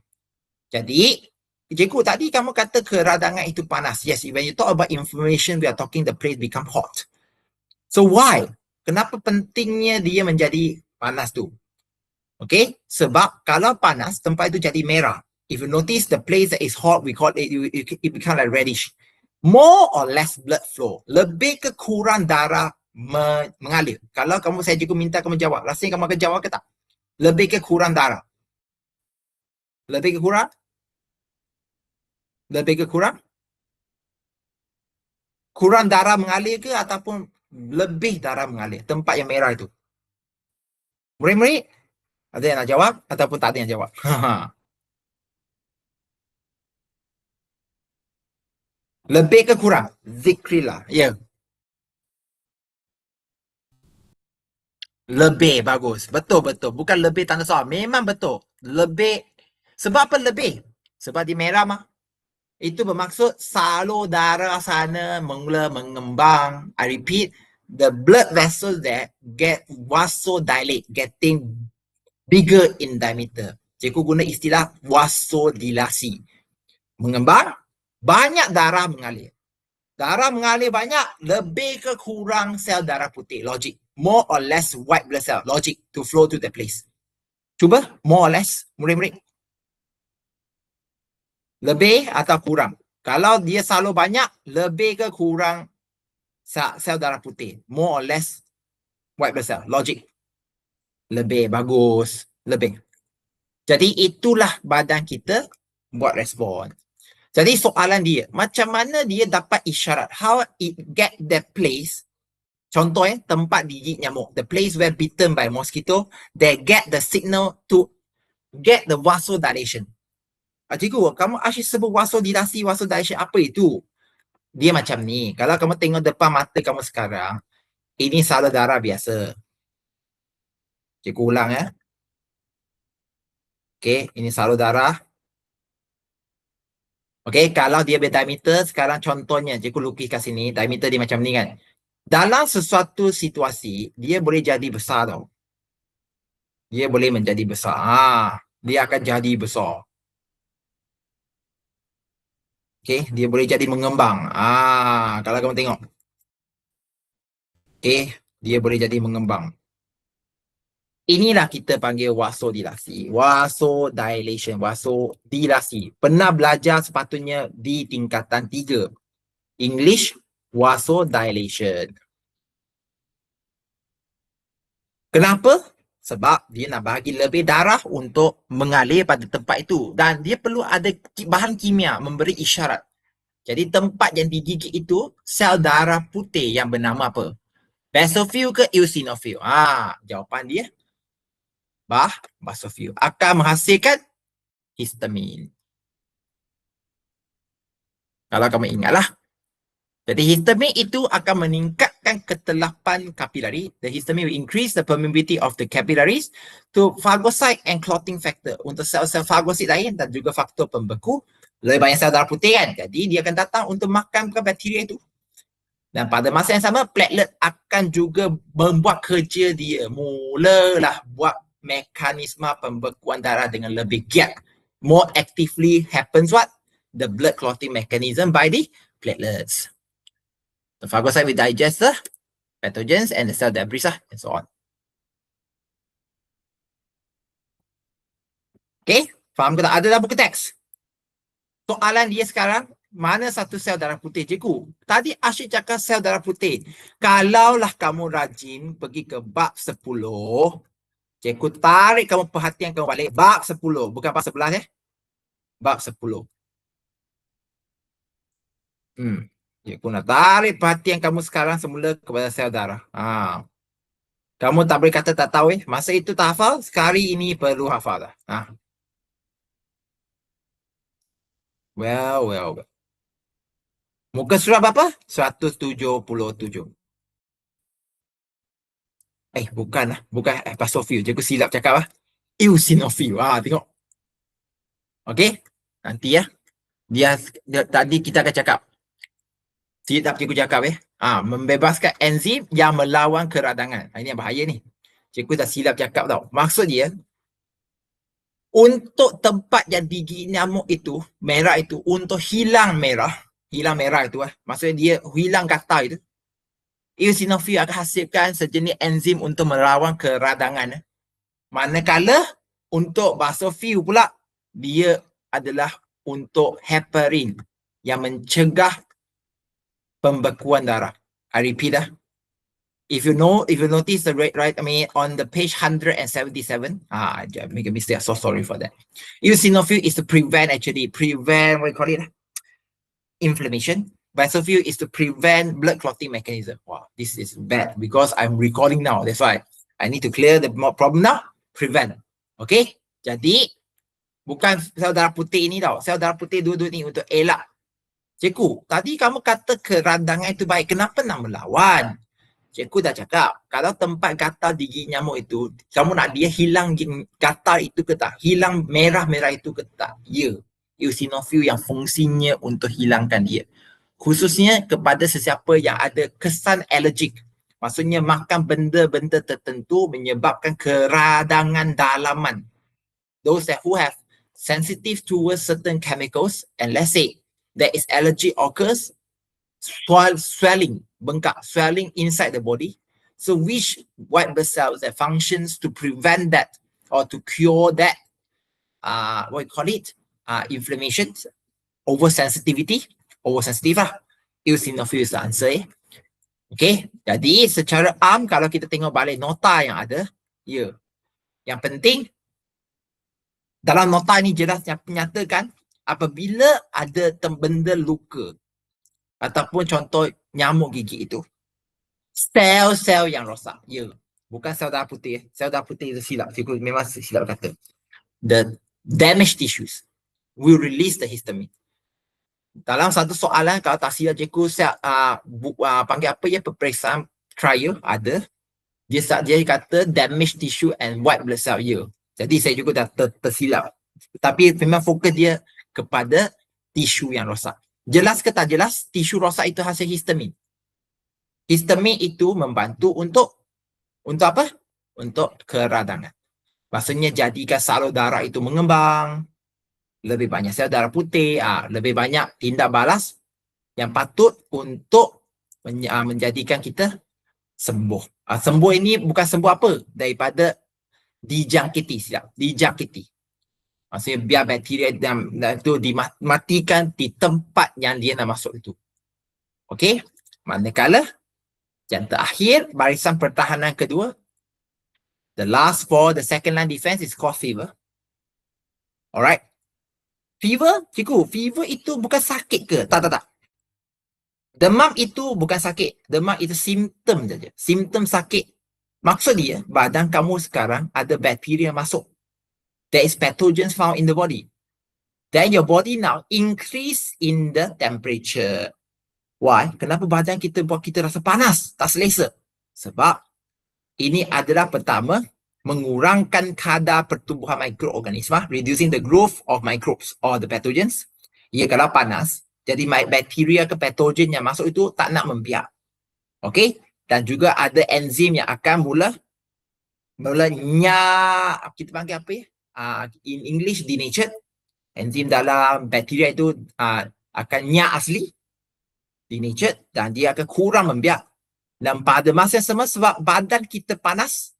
Jadi, cikgu tadi kamu kata keradangan itu panas. Yes, when you talk about inflammation, we are talking the place become hot. So why? Kenapa pentingnya dia menjadi panas tu? Okay, sebab kalau panas, tempat itu jadi merah. If you notice the place that is hot, we call it become like reddish. More or less blood flow. Lebih ke kurang darah mengalir. Kalau saya juga minta kamu jawab. Rasanya kamu akan jawab ke tak? Lebih ke kurang darah. Lebih ke kurang? Lebih ke kurang? Kurang darah mengalir ke ataupun lebih darah mengalir? Tempat yang merah itu. Murid-murid? Ada yang nak jawab ataupun tak ada yang jawab? Lebih ke kurang? Zikrillah. Ya. Lebih bagus. Betul-betul. Bukan lebih tanda soal. Memang betul. Lebih. Sebab apa lebih? Sebab dia merah mah. Itu bermaksud salur darah sana mula mengembang. I repeat, the blood vessels that get vasodilate, getting bigger in diameter. Cikgu guna istilah vasodilasi. Mengembang, banyak darah mengalir. Darah mengalir banyak, lebih ke kurang sel darah putih. Logic. More or less white blood cell. Logic to flow to the place. Cuba, more or less, murid-murid. Lebih atau kurang? Kalau dia selalu banyak, lebih ke kurang sel darah putih? More or less white blood cell. Logic. Lebih, bagus. Lebih. Jadi itulah badan kita buat respon. Jadi soalan dia, macam mana dia dapat isyarat? How it get that place? Contoh tempat gigit nyamuk. The place where bitten by mosquito, they get the signal to get the vasodilation. Cikgu, kamu asyik sebut vasodilasi, apa itu? Dia macam ni. Kalau kamu tengok depan mata kamu sekarang, ini salur darah biasa. Cikgu ulang ya. Okey, ini salur darah. Okey, kalau dia berdiameter, sekarang contohnya, cikgu lukis kat sini, diameter dia macam ni kan. Dalam sesuatu situasi, dia boleh jadi besar tau. Dia boleh menjadi besar. Dia akan jadi besar. Okey, dia boleh jadi mengembang. Kalau kamu tengok. Okey, dia boleh jadi mengembang. Inilah kita panggil vasodilasi. Vasodilation, vasodilasi. Pernah belajar sepatutnya di tingkatan 3. English, vasodilation. Kenapa? Sebab dia nak bagi lebih darah untuk mengalir pada tempat itu. Dan dia perlu ada bahan kimia memberi isyarat. Jadi tempat yang digigit itu, sel darah putih yang bernama apa? Basophil ke eosinophil? Jawapan dia basophil. Akan menghasilkan histamin. Kalau kamu ingatlah. Jadi histamin itu akan meningkatkan ketelapan kapilari. The histamine will increase the permeability of the capillaries to phagocyte and clotting factor. Untuk sel-sel fagosit lain dan juga faktor pembeku. Lebih banyak sel darah putih kan. Jadi dia akan datang untuk makan bakteria itu. Dan pada masa yang sama, platelet akan juga membuat kerja dia. Mulalah buat mekanisme pembekuan darah dengan lebih giat. More actively happens what? The blood clotting mechanism by the platelets. The phagocyte will digest the pathogens and the cell debris and so on. Okay, faham ke tak? Ada dalam buku teks. Soalan dia sekarang, mana satu sel darah putih? Cikgu, tadi asyik cakap sel darah putih. Kalaulah kamu rajin pergi ke bab 10, cikgu tarik kamu perhatian kamu balik. Bab 10, bukan bab 11 Bab 10. Cikgu nak tarik perhatian kamu sekarang semula kepada sel darah. Kamu tak boleh kata tak tahu Masa itu tak hafal, sekali ini perlu hafal dah. Well. Muka surat berapa? 177. Bukan basophil. Cikgu silap cakap eosinophil. Tengok. Okey. Nanti dia tadi kita akan cakap. Silap cikgu cakap membebaskan enzim yang melawan keradangan. Ini yang bahaya ni. Cikgu dah silap cakap tau. Maksud dia, untuk tempat yang digigit nyamuk itu, merah itu, untuk hilang merah itu maksudnya dia hilang gatal itu, eosinophil akan hasilkan sejenis enzim untuk melawan keradangan. Manakala untuk basophil pula, dia adalah untuk heparin yang mencegah pembekuan darah. I repeat If you notice the right, on the page 177, I make a mistake. So sorry for that. Eosinophil is to prevent, what you call it? Inflammation. Basophil is to prevent blood clotting mechanism. Wow, this is bad because I'm recording now. That's why I need to clear the problem now. Prevent. Okay? Jadi, bukan sel darah putih ini tau. Sel darah putih dua-dua ni untuk elak. Cikgu, tadi kamu kata keradangan itu baik. Kenapa nak melawan? Cikgu dah cakap, kalau tempat gatal gigi nyamuk itu, kamu nak dia hilang gatal itu ke tak? Hilang merah-merah itu ke tak? Ya. Eosinofil yang fungsinya untuk hilangkan dia. Khususnya kepada sesiapa yang ada kesan alergik. Maksudnya makan benda-benda tertentu menyebabkan keradangan dalaman. Those who have sensitive towards certain chemicals, and let's say there is allergy occurs, swelling, bengkak, swelling inside the body. So which white blood cells that functions to prevent that or to cure that, what you call it, inflammation, oversensitivity, oversensitive lah. Eosinophil is the answer. Okay, jadi secara kalau kita tengok balik nota yang ada, ya, yang penting dalam nota ini jelas menyatakan apabila ada benda luka ataupun contoh nyamuk gigi itu, sel-sel yang rosak. Ya, bukan sel darah putih. Sel darah putih itu silap. Cikgu memang silap kata. The damaged tissues will release the histamine. Dalam satu soalan, kalau tak silap cikgu, panggil apa ya, peperiksaan trial ada. Dia kata damaged tissue and white blood cell. Ya. Jadi saya juga dah tersilap. Tapi memang fokus dia kepada tisu yang rosak. Jelas ke tak jelas, tisu rosak itu hasil histamin. Histamin itu membantu untuk apa? Untuk keradangan. Maksudnya jadikan salur darah itu mengembang, lebih banyak sel darah putih, lebih banyak tindak balas yang patut untuk menjadikan kita sembuh. Sembuh ini bukan sembuh apa? Daripada dijangkiti. Maksudnya biar bakteria itu dimatikan di tempat yang dia nak masuk itu. Okey? Manakala yang terakhir, barisan pertahanan kedua, the last for the second line defense is called fever. Alright? Fever, cikgu, fever itu bukan sakit ke? Tak. Demam itu bukan sakit. Demam itu simptom saja. Simptom sakit. Maksud dia, badan kamu sekarang ada bakteria masuk. There is pathogens found in the body. Then your body now increase in the temperature. Why? Kenapa badan kita buat kita rasa panas, tak selesa? Sebab ini adalah pertama, mengurangkan kadar pertumbuhan mikroorganisma, reducing the growth of microbes or the pathogens. Ia kalau panas, jadi bakteria ke patogen yang masuk itu tak nak membiak. Okay? Dan juga ada enzim yang akan mula kita panggil apa ya? In English, denatured. Enzim dalam bakteria itu akan asli, denatured, dan dia akan kurang membiak. Dan pada masa yang sama, sebab badan kita panas,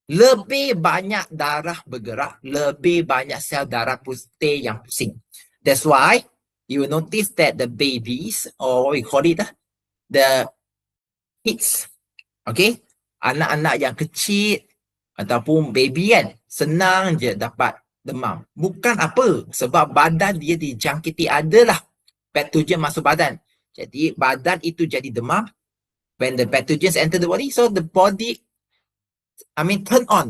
lebih banyak darah bergerak, lebih banyak sel darah putih yang pusing. That's why you will notice that the babies, or what we call it, the kids, okay, anak-anak yang kecil ataupun baby kan, senang je dapat demam. Bukan apa, sebab badan dia dijangkiti, adalah patogen masuk badan. Jadi badan itu jadi demam when the pathogens enter the body. So the body,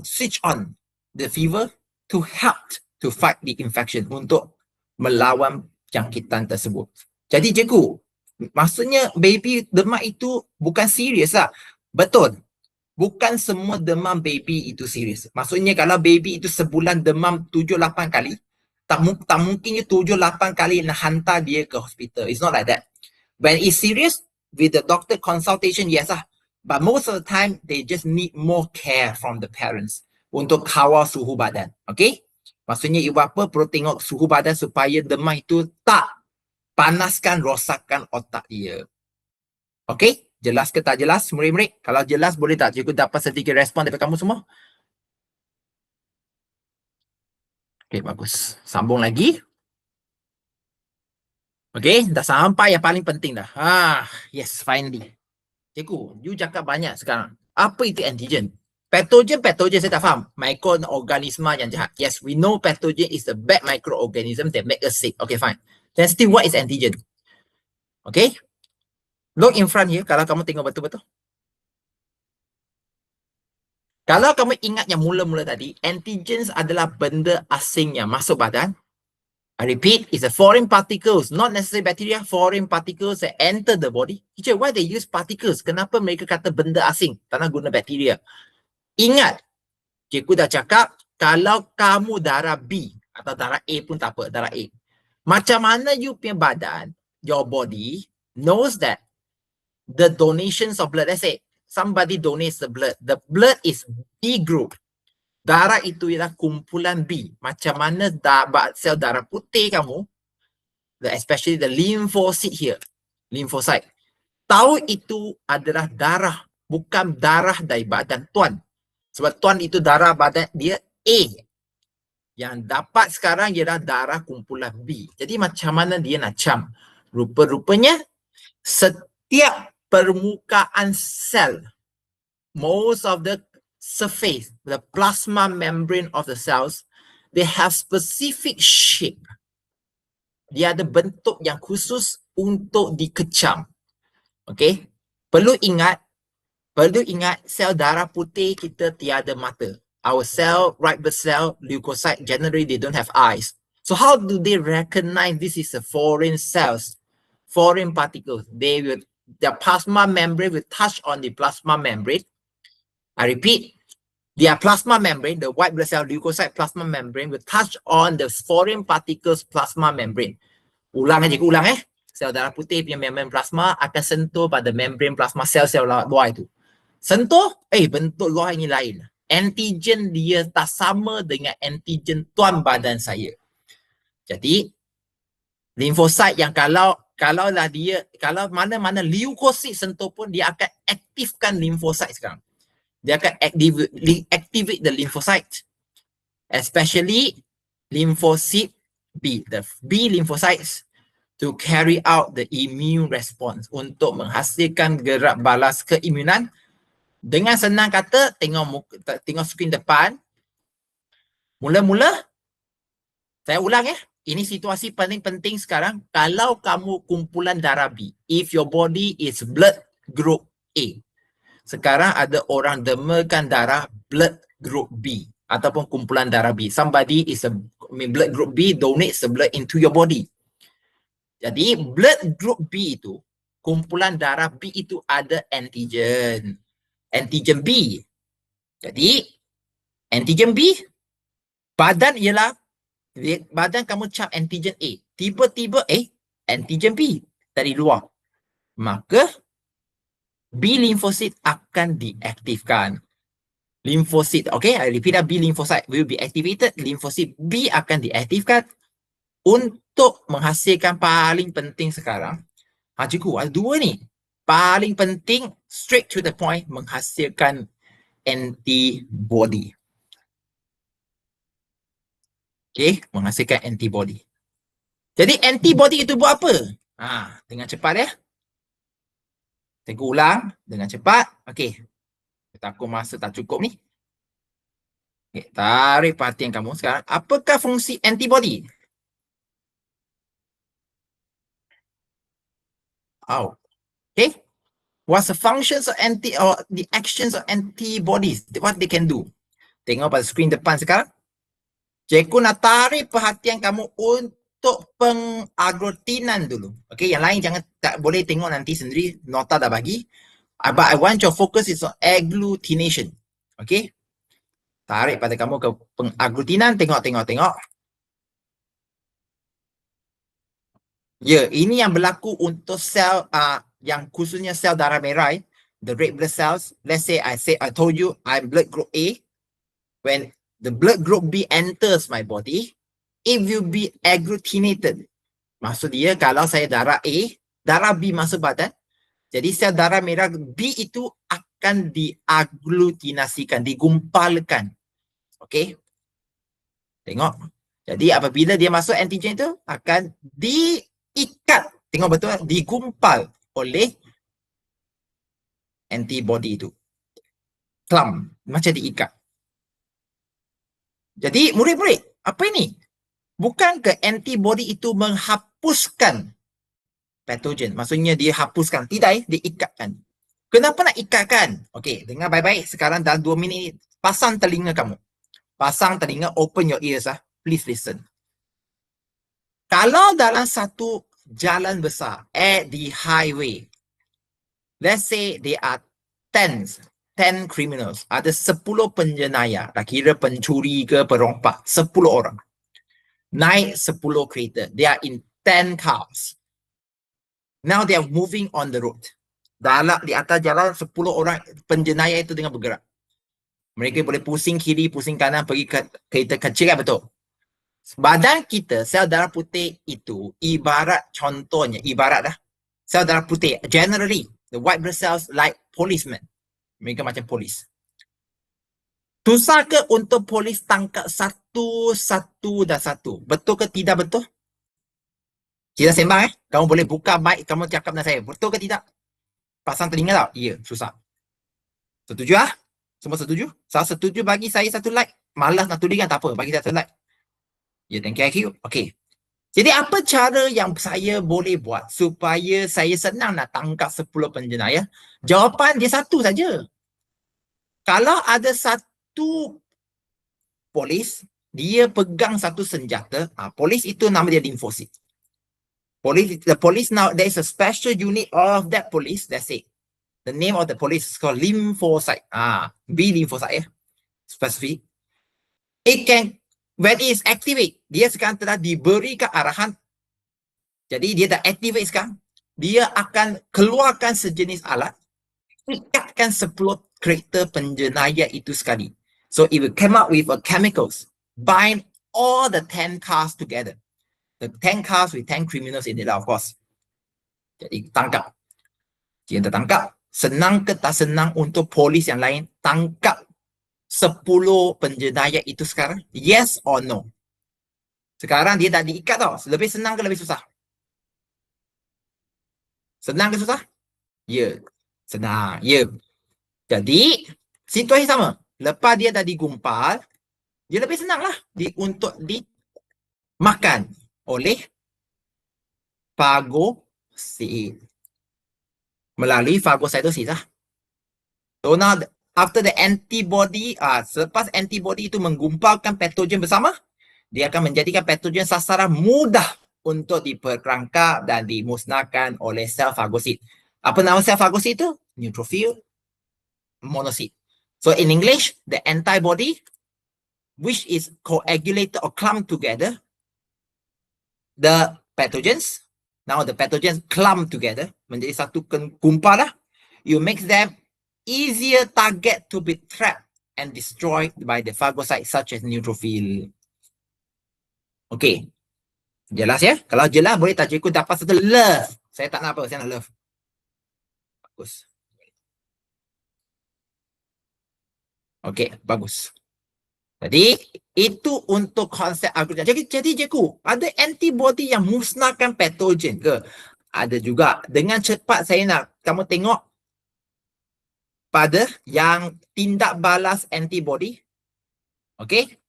switch on the fever to help to fight the infection, untuk melawan jangkitan tersebut. Jadi cikgu, maksudnya baby demam itu bukan serius lah. Betul. Bukan semua demam baby itu serius. Maksudnya kalau baby itu sebulan demam 7-8 kali, tak mungkinnya 7-8 kali nak hantar dia ke hospital. It's not like that. When it's serious, with the doctor consultation, yes lah. But most of the time, they just need more care from the parents untuk kawal suhu badan. Okay? Maksudnya ibu bapa perlu tengok suhu badan supaya demam itu tak panaskan, rosakkan otak dia. Okay? Jelas ke tak jelas, murid-murid? Kalau jelas, boleh tak cikgu dapat sedikit respon daripada kamu semua? Okay, bagus. Sambung lagi. Okay, dah sampai yang paling penting dah. Yes, finally. Cikgu, you cakap banyak sekarang. Apa itu antigen? Pathogen saya tak faham. Mikroorganisma yang jahat. Yes, we know pathogen is the bad microorganism that make us sick. Okay, fine. Then still, what is antigen? Okay? Look in front here, kalau kamu tengok betul-betul. Kalau kamu ingat yang mula-mula tadi, antigens adalah benda asing yang masuk badan I repeat, it's a foreign particles, not necessarily bacteria, foreign particles that enter the body. Teacher, why they use particles? Kenapa mereka kata benda asing? Tak nak guna bacteria. Ingat, cikgu dah cakap, kalau kamu darah B atau darah A pun tak apa, darah A. Macam mana you punya badan, your body knows that the donations of blood, let's say somebody donates the blood is B group. Darah itu ialah kumpulan B. Macam mana sel darah putih kamu, especially the lymphocyte here, lymphocyte, tahu itu adalah darah, bukan darah dari badan tuan. Sebab tuan itu darah badan dia A. Yang dapat sekarang ialah darah kumpulan B. Jadi macam mana dia nak cam? Rupa-rupanya setiap permukaan sel, most of the surface, the plasma membrane of the cells, they have specific shape. Dia ada bentuk yang khusus untuk dikecam. Okay? Perlu ingat sel darah putih kita tiada mata. Our cell, white blood cell, leukocyte, generally they don't have eyes. So how do they recognize this is a foreign cells, foreign particles? Their plasma membrane will touch on the plasma membrane. I repeat, their plasma membrane, the white blood cell leukocyte plasma membrane will touch on the foreign particles plasma membrane. Ulang aja, Sel darah putih punya membrane plasma akan sentuh pada membrane plasma sel-sel luar itu. Sentuh, bentuk luar ini lain. Antigen dia tak sama dengan antigen tuan badan saya. Jadi, limfosit yang kalau mana-mana leukosit sentuh pun dia akan aktifkan limfosit sekarang. Dia akan activate the lymphocyte, especially lymphocyte B, the B lymphocytes, to carry out the immune response, untuk menghasilkan gerak balas keimunan. Dengan senang kata, tengok skrin depan. Mula-mula, saya ulang ini situasi paling penting sekarang. Kalau kamu kumpulan darah B, if your body is blood group A, sekarang ada orang demakan darah blood group B ataupun kumpulan darah B. Somebody is a blood group B, donates the blood into your body. Jadi blood group B itu, kumpulan darah B itu ada antigen B. Jadi antigen B, badan kamu cap antigen A, tiba-tiba antigen B dari luar, maka B lymphocyte akan diaktifkan. Lymphocyte, okay, I repeat, B lymphocyte will be activated. Lymphocyte B akan diaktifkan untuk menghasilkan paling penting sekarang. Cikgu, ada dua ni. Paling penting, straight to the point, menghasilkan antibody. Okay, menghasilkan antibody. Jadi antibody itu buat apa? Dengan cepat Cikgu ulang dengan cepat. Okey. Takut masa tak cukup ni. Okay, tarik perhatian kamu sekarang. Apakah fungsi antibody? Okay. What's the functions of the actions of antibodies? What they can do? Tengok pada skrin depan sekarang. Cikgu nak tarik perhatian kamu untuk pengaglutinan dulu. Okay, yang lain tak boleh tengok nanti sendiri, nota dah bagi. But I want your focus is on agglutination. Okay, tarik pada kamu ke pengaglutinan, tengok. Ya, ini yang berlaku untuk sel yang khususnya sel darah merah, the red blood cells. Let's say I told you I'm blood group A. When the blood group B enters my body, it will be agglutinated. Maksud dia kalau saya darah A, darah B masuk badan, jadi sel darah merah B itu akan diagglutinasikan, digumpalkan. Okey. Tengok. Jadi apabila dia masuk antigen itu akan diikat. Tengok betul, digumpal oleh antibody itu. Clump, macam diikat. Jadi murid-murid, apa ini? Bukankah antibody itu menghapuskan patogen? Maksudnya dia hapuskan. Tidak, dia ikatkan. Kenapa nak ikatkan? Okey, dengar baik-baik. Sekarang dalam 2 minit ini, pasang telinga kamu. Pasang telinga, open your ears. Please listen. Kalau dalam satu jalan besar, at the highway, let's say there are 10 criminals, ada 10 penjenayah, dah kira pencuri ke perompak, 10 orang. Naik 10 kereta, they are in 10 cars. Now they are moving on the road. Dalam di atas jalan 10 orang penjenayah itu dengan bergerak. Mereka boleh pusing kiri, pusing kanan, pergi ke kereta kecil, kan? Betul. Badan kita, sel darah putih itu ibarat, contohnya, ibarat dah, sel darah putih, generally, the white blood cells like policemen. Mereka macam polis. Susah ke untuk polis tangkap satu dan satu? Betul ke tidak betul? Kita sembang Kamu boleh buka mic, kamu cakap dengan saya. Betul ke tidak? Pasang telinga tau? Ya, susah. Setuju ah? Semua setuju? Saya setuju, bagi saya satu like. Malas nak tulis kan, tak apa. Bagi saya satu like. Ya, thank you. Okay. Jadi apa cara yang saya boleh buat supaya saya senang nak tangkap 10 penjenayah? Jawapan dia satu saja. Kalau ada satu polis, dia pegang satu senjata, polis itu nama dia lymphocyte. The police now, there is a special unit of that police, that's it. The name of the police is called lymphocyte. B lymphocyte, specific. It can, when it is activate, dia sekarang telah diberikan arahan. Jadi dia dah activate sekarang. Dia akan keluarkan sejenis alat, ikatkan 10 kereta penjenayah itu sekali. So it will come up with a chemicals, bind all the 10 cars together. The 10 cars with 10 criminals in it, of course. Jadi tangkap. Kita tangkap. Senang ke tak senang untuk polis yang lain tangkap 10 penjenayah itu sekarang? Yes or no? Sekarang dia dah diikat tau. Lebih senang ke lebih susah? Senang ke susah? Ya. Senang. Ya. Jadi, situasi sama. Lepas dia dah digumpal, dia lebih senang lah untuk dimakan oleh fagosit. Melalui fagositosis lah. So now, after the antibody, selepas antibody itu menggumpalkan patogen bersama, dia akan menjadikan patogen sasaran mudah untuk diperkerangkap dan dimusnahkan oleh sel fagosit. Apa nama sel fagosit itu? Neutrophil monocyte. So in English, the antibody which is coagulated or clumped together, the pathogens, now the pathogens clump together, menjadi satu gumpal lah. You make them easier target to be trapped and destroyed by the phagocytes such as neutrophil. Okay. Jelas ya? Kalau jelas, boleh tak cikgu dapat satu love. Saya tak nak apa, saya nak love. Bagus. Okay, bagus. Jadi, itu untuk konsep algoritma. Jadi cikgu, ada antibody yang musnahkan patogen ke? Ada juga. Dengan cepat saya nak kamu tengok pada yang tindak balas antibody. Okay?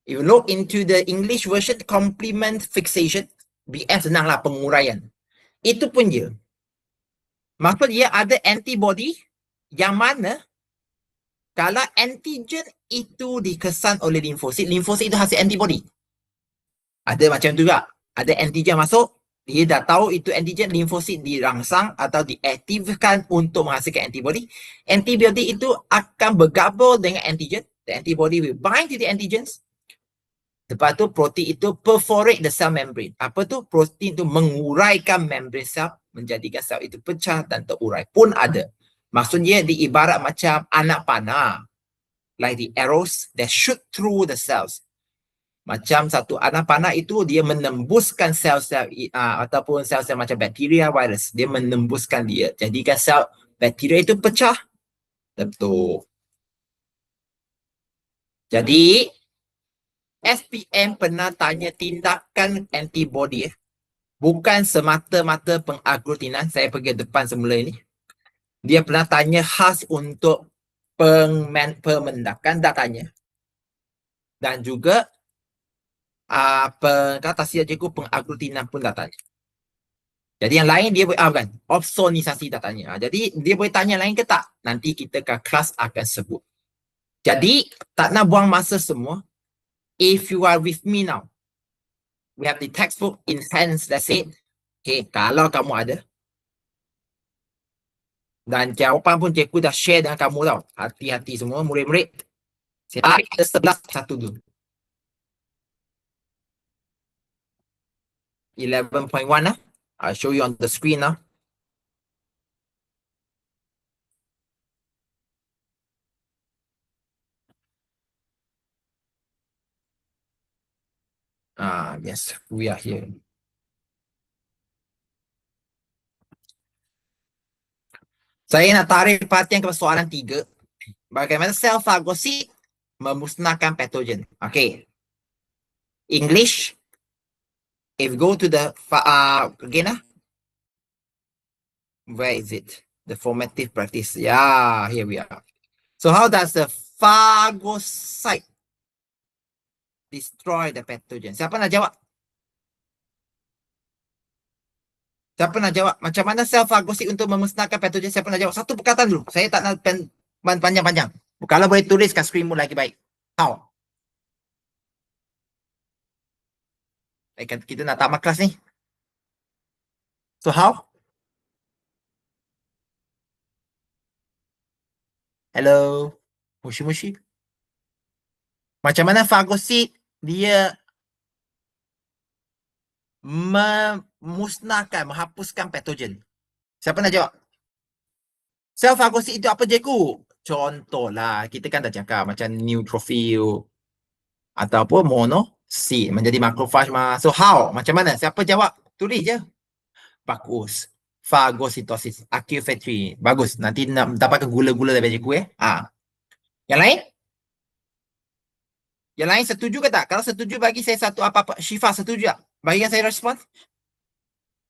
If you look into the English version, complement fixation, BF senanglah penguraian. Itu pun dia. Maksud dia ada antibody yang mana kalau antigen itu dikesan oleh limfosit, limfosit itu hasil antibody. Ada macam tu juga. Ada antigen masuk, dia dah tahu itu antigen, limfosit dirangsang atau diaktifkan untuk menghasilkan antibody. Antibody itu akan bergabung dengan antigen. The antibody will bind to the antigens. Lepas tu protein itu perforate the cell membrane. Apa tu? Protein itu menguraikan membrane sel, menjadikan sel itu pecah dan terurai. Pun ada. Maksudnya diibarat macam anak panah. Like the arrows that shoot through the cells. Macam satu anak panah itu dia menembuskan sel-sel ataupun sel-sel macam bakteria, virus. Dia menembuskan dia. Jadikan sel bakteria itu pecah. Betul. Jadi SPM pernah tanya tindakan antibody. Bukan semata-mata pengaglutinan. Saya pergi depan semula ini. Dia pernah tanya khas untuk pemendakan, dah tanya. Dan juga kata sia cikgu pengaglutinan pun dah tanya. Jadi yang lain dia boleh kan? Opsonisasi dah tanya. Jadi dia boleh tanya lain ke tak? Nanti kita ke kelas akan sebut. Jadi tak nak buang masa semua. If you are with me now, We have the textbook in hands, that's it. Okay, kalau kamu ada. Dan jawapan pun cikgu dah share dengan kamu tau. Hati-hati semua murid-murid. Saya tarik ke 11 satu dulu. 11.1 lah. I'll show you on the screen now. Yes, we are here. Saya nak tarik perhatian kepada soalan 3. Bagaimana sel fagosit memusnahkan patogen. Okay. English. If you go to the again where is it? The formative practice. Yeah, here we are. So how does the phagocyte destroy the pathogen? Siapa nak jawab? Siapa nak jawab? Macam mana sel fagosit untuk memusnahkan patogen? Siapa nak jawab? Satu perkataan dulu. Saya tak nak panjang-panjang. Kalau boleh tulis kat screenmu lagi baik. How? Kita nak tamat kelas ni. So how? Hello? Mushi-mushi? Macam mana fagosit dia memusnahkan, menghapuskan patogen? Siapa nak jawab? Sel fagosit itu apa, cikgu? Contohlah, kita kan dah cakap macam neutrophil ataupun monocyte menjadi macrophage. So how? Macam mana? Siapa jawab? Tulis je. Bagus. Phagocytosis, acute. Bagus. Nanti nak dapatkan gula-gula daripada cikgu Yang lain? Yang lain setuju ke tak? Kalau setuju bagi saya satu apa-apa. Syifa setuju tak? Bagikan saya respon.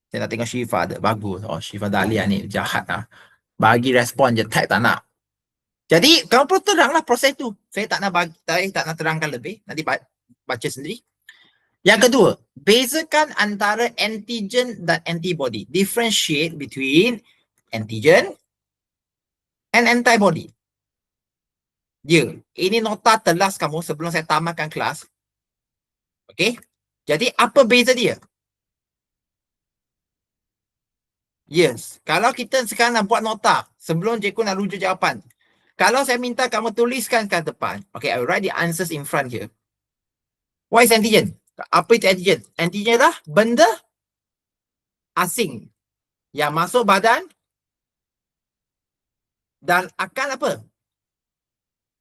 Saya nak tengok Syifa ada. Bagus. Oh, Syifa Dahlia ni jahat lah. Bagi respon je, type tak nak. Jadi, kamu perlu teranglah proses tu. Saya tak nak terangkan lebih. Nanti baca sendiri. Yang kedua, bezakan antara antigen dan antibody. Differentiate between antigen and antibody. Ini nota telas kamu sebelum saya tamatkan kelas. Okey. Jadi, apa beza dia? Yes. Kalau kita sekarang nak buat nota, sebelum cikgu nak rujuk jawapan. Kalau saya minta kamu tuliskan kat depan. Okay, I will write the answers in front here. What is antigen? Apa itu antigen? Antigen adalah benda asing yang masuk badan dan akan apa?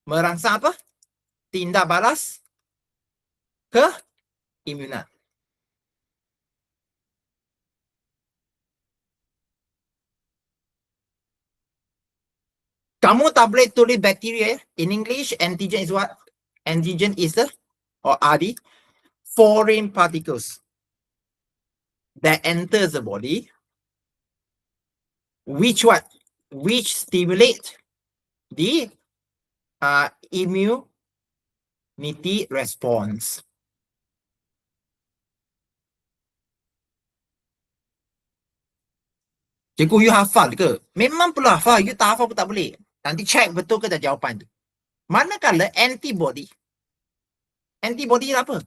Merangsang apa? Tindak balas keimunan. Kamu tak boleh tulis bakteria. In English, antigen is what? Antigen is the, or are the foreign particles that enters the body, which stimulate the immunity response. Cikgu, you hafal ke? Memang perlu hafal. You tak hafal pun tak boleh. Nanti check betul ke tak jawapan tu. Manakala antibody apa?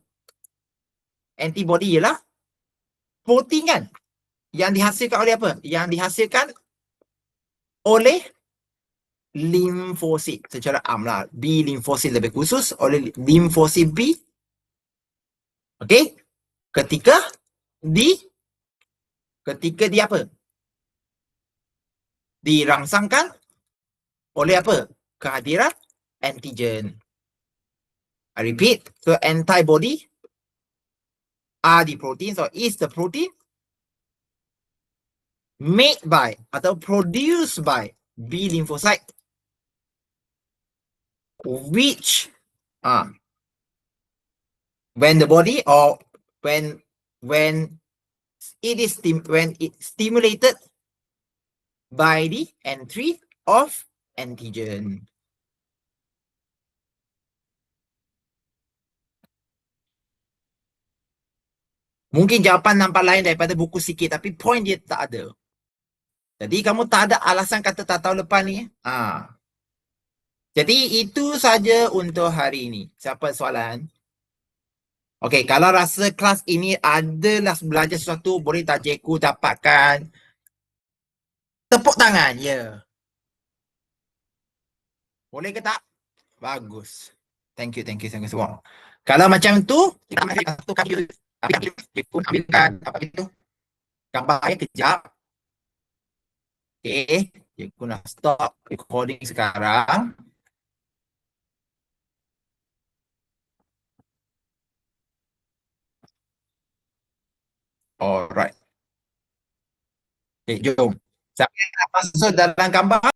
Antibody ialah protein kan? Yang dihasilkan oleh apa? Yang dihasilkan oleh limfosit. Secara amlah, B limfosit lebih khusus, oleh limfosit B. Okey? Ketika dia apa? Dirangsangkan oleh apa? Kehadiran antigen. I repeat, so antibody are the proteins or is the protein made by atau produced by B lymphocyte, which when the body or when it is stimulated by the entry of antigen. Mungkin jawapan nampak lain daripada buku sikit, tapi point dia tak ada. Jadi kamu tak ada alasan kata tak tahu lepas ni. Jadi itu saja untuk hari ini. Siapa soalan? Okey, kalau rasa kelas ini adalah belajar sesuatu, boleh tak cikgu dapatkan tepuk tangan? Ya. Boleh ke tak? Bagus. Thank you semua. Kalau macam tu, kita ambil satu kali. Cikgu ambilkan apa itu? Gambarnya kejap. Okey. Cikgu nak stop recording sekarang. Alright. Okey, jom. Siapa yang nak masuk dalam gambar?